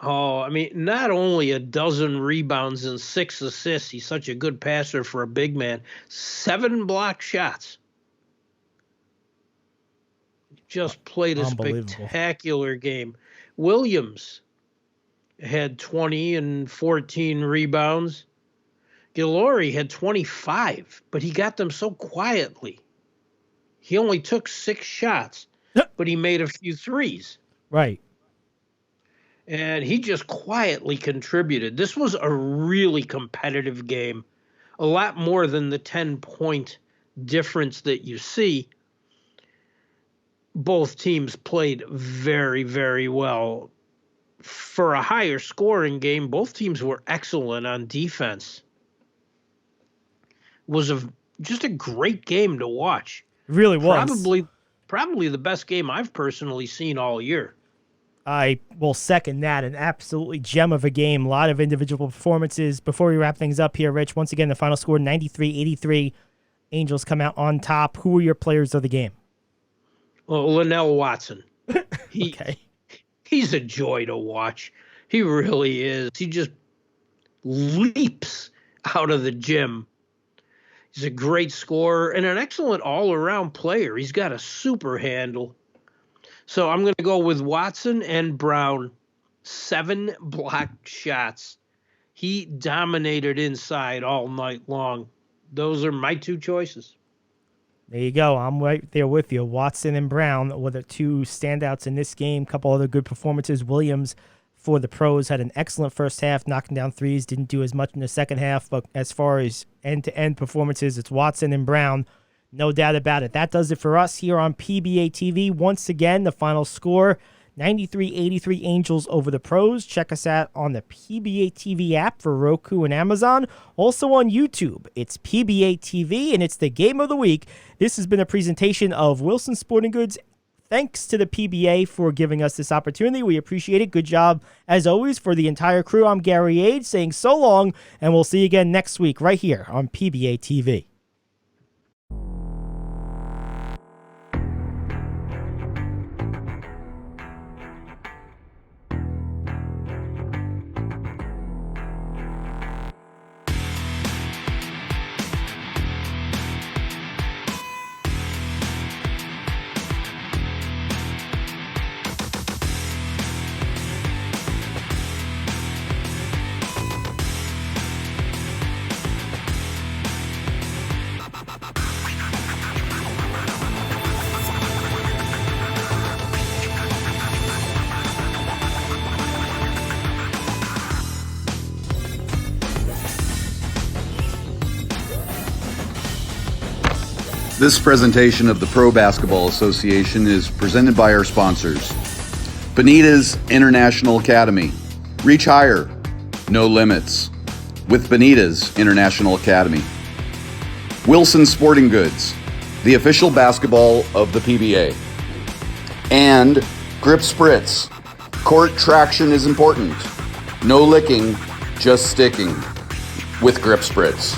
not only a dozen rebounds and 6 assists, he's such a good passer for a big man, 7 blocked shots. Just played a spectacular game. Williams had 20 and 14 rebounds. Gillory had 25, but he got them so quietly. He only took 6 shots, but he made a few threes. Right. And he just quietly contributed. This was a really competitive game, a lot more than the 10-point difference that you see. Both teams played very, very well. For a higher scoring game, both teams were excellent on defense. It was just a great game to watch. It really was. Probably the best game I've personally seen all year. I will second that. An absolutely gem of a game. A lot of individual performances. Before we wrap things up here, Rich, once again, the final score, 93-83. Angels come out on top. Who were your players of the game? Well, Linnell Watson. Okay. He's a joy to watch. He really is. He just leaps out of the gym. He's a great scorer and an excellent all-around player. He's got a super handle. So I'm going to go with Watson and Brown. 7 blocked shots. He dominated inside all night long. Those are my 2 choices. There you go. I'm right there with you. Watson and Brown were the 2 standouts in this game. A couple other good performances. Williams for the pros had an excellent first half, knocking down threes. Didn't do as much in the second half, but as far as end-to-end performances, it's Watson and Brown. No doubt about it. That does it for us here on PBATV. Once again, the final score, 93-83 Angels over the pros. Check us out on the PBATV app for Roku and Amazon. Also on YouTube. It's PBATV, and it's the game of the week. This has been a presentation of Wilson Sporting Goods. Thanks to the PBA for giving us this opportunity. We appreciate it. Good job, as always, for the entire crew. I'm Gary Ade saying so long, and we'll see you again next week right here on PBATV. This presentation of the Pro Basketball Association is presented by our sponsors. Benita's International Academy. Reach higher, no limits. With Benita's International Academy. Wilson Sporting Goods, the official basketball of the PBA. And Grip Spritz. Court traction is important. No licking, just sticking. With Grip Spritz.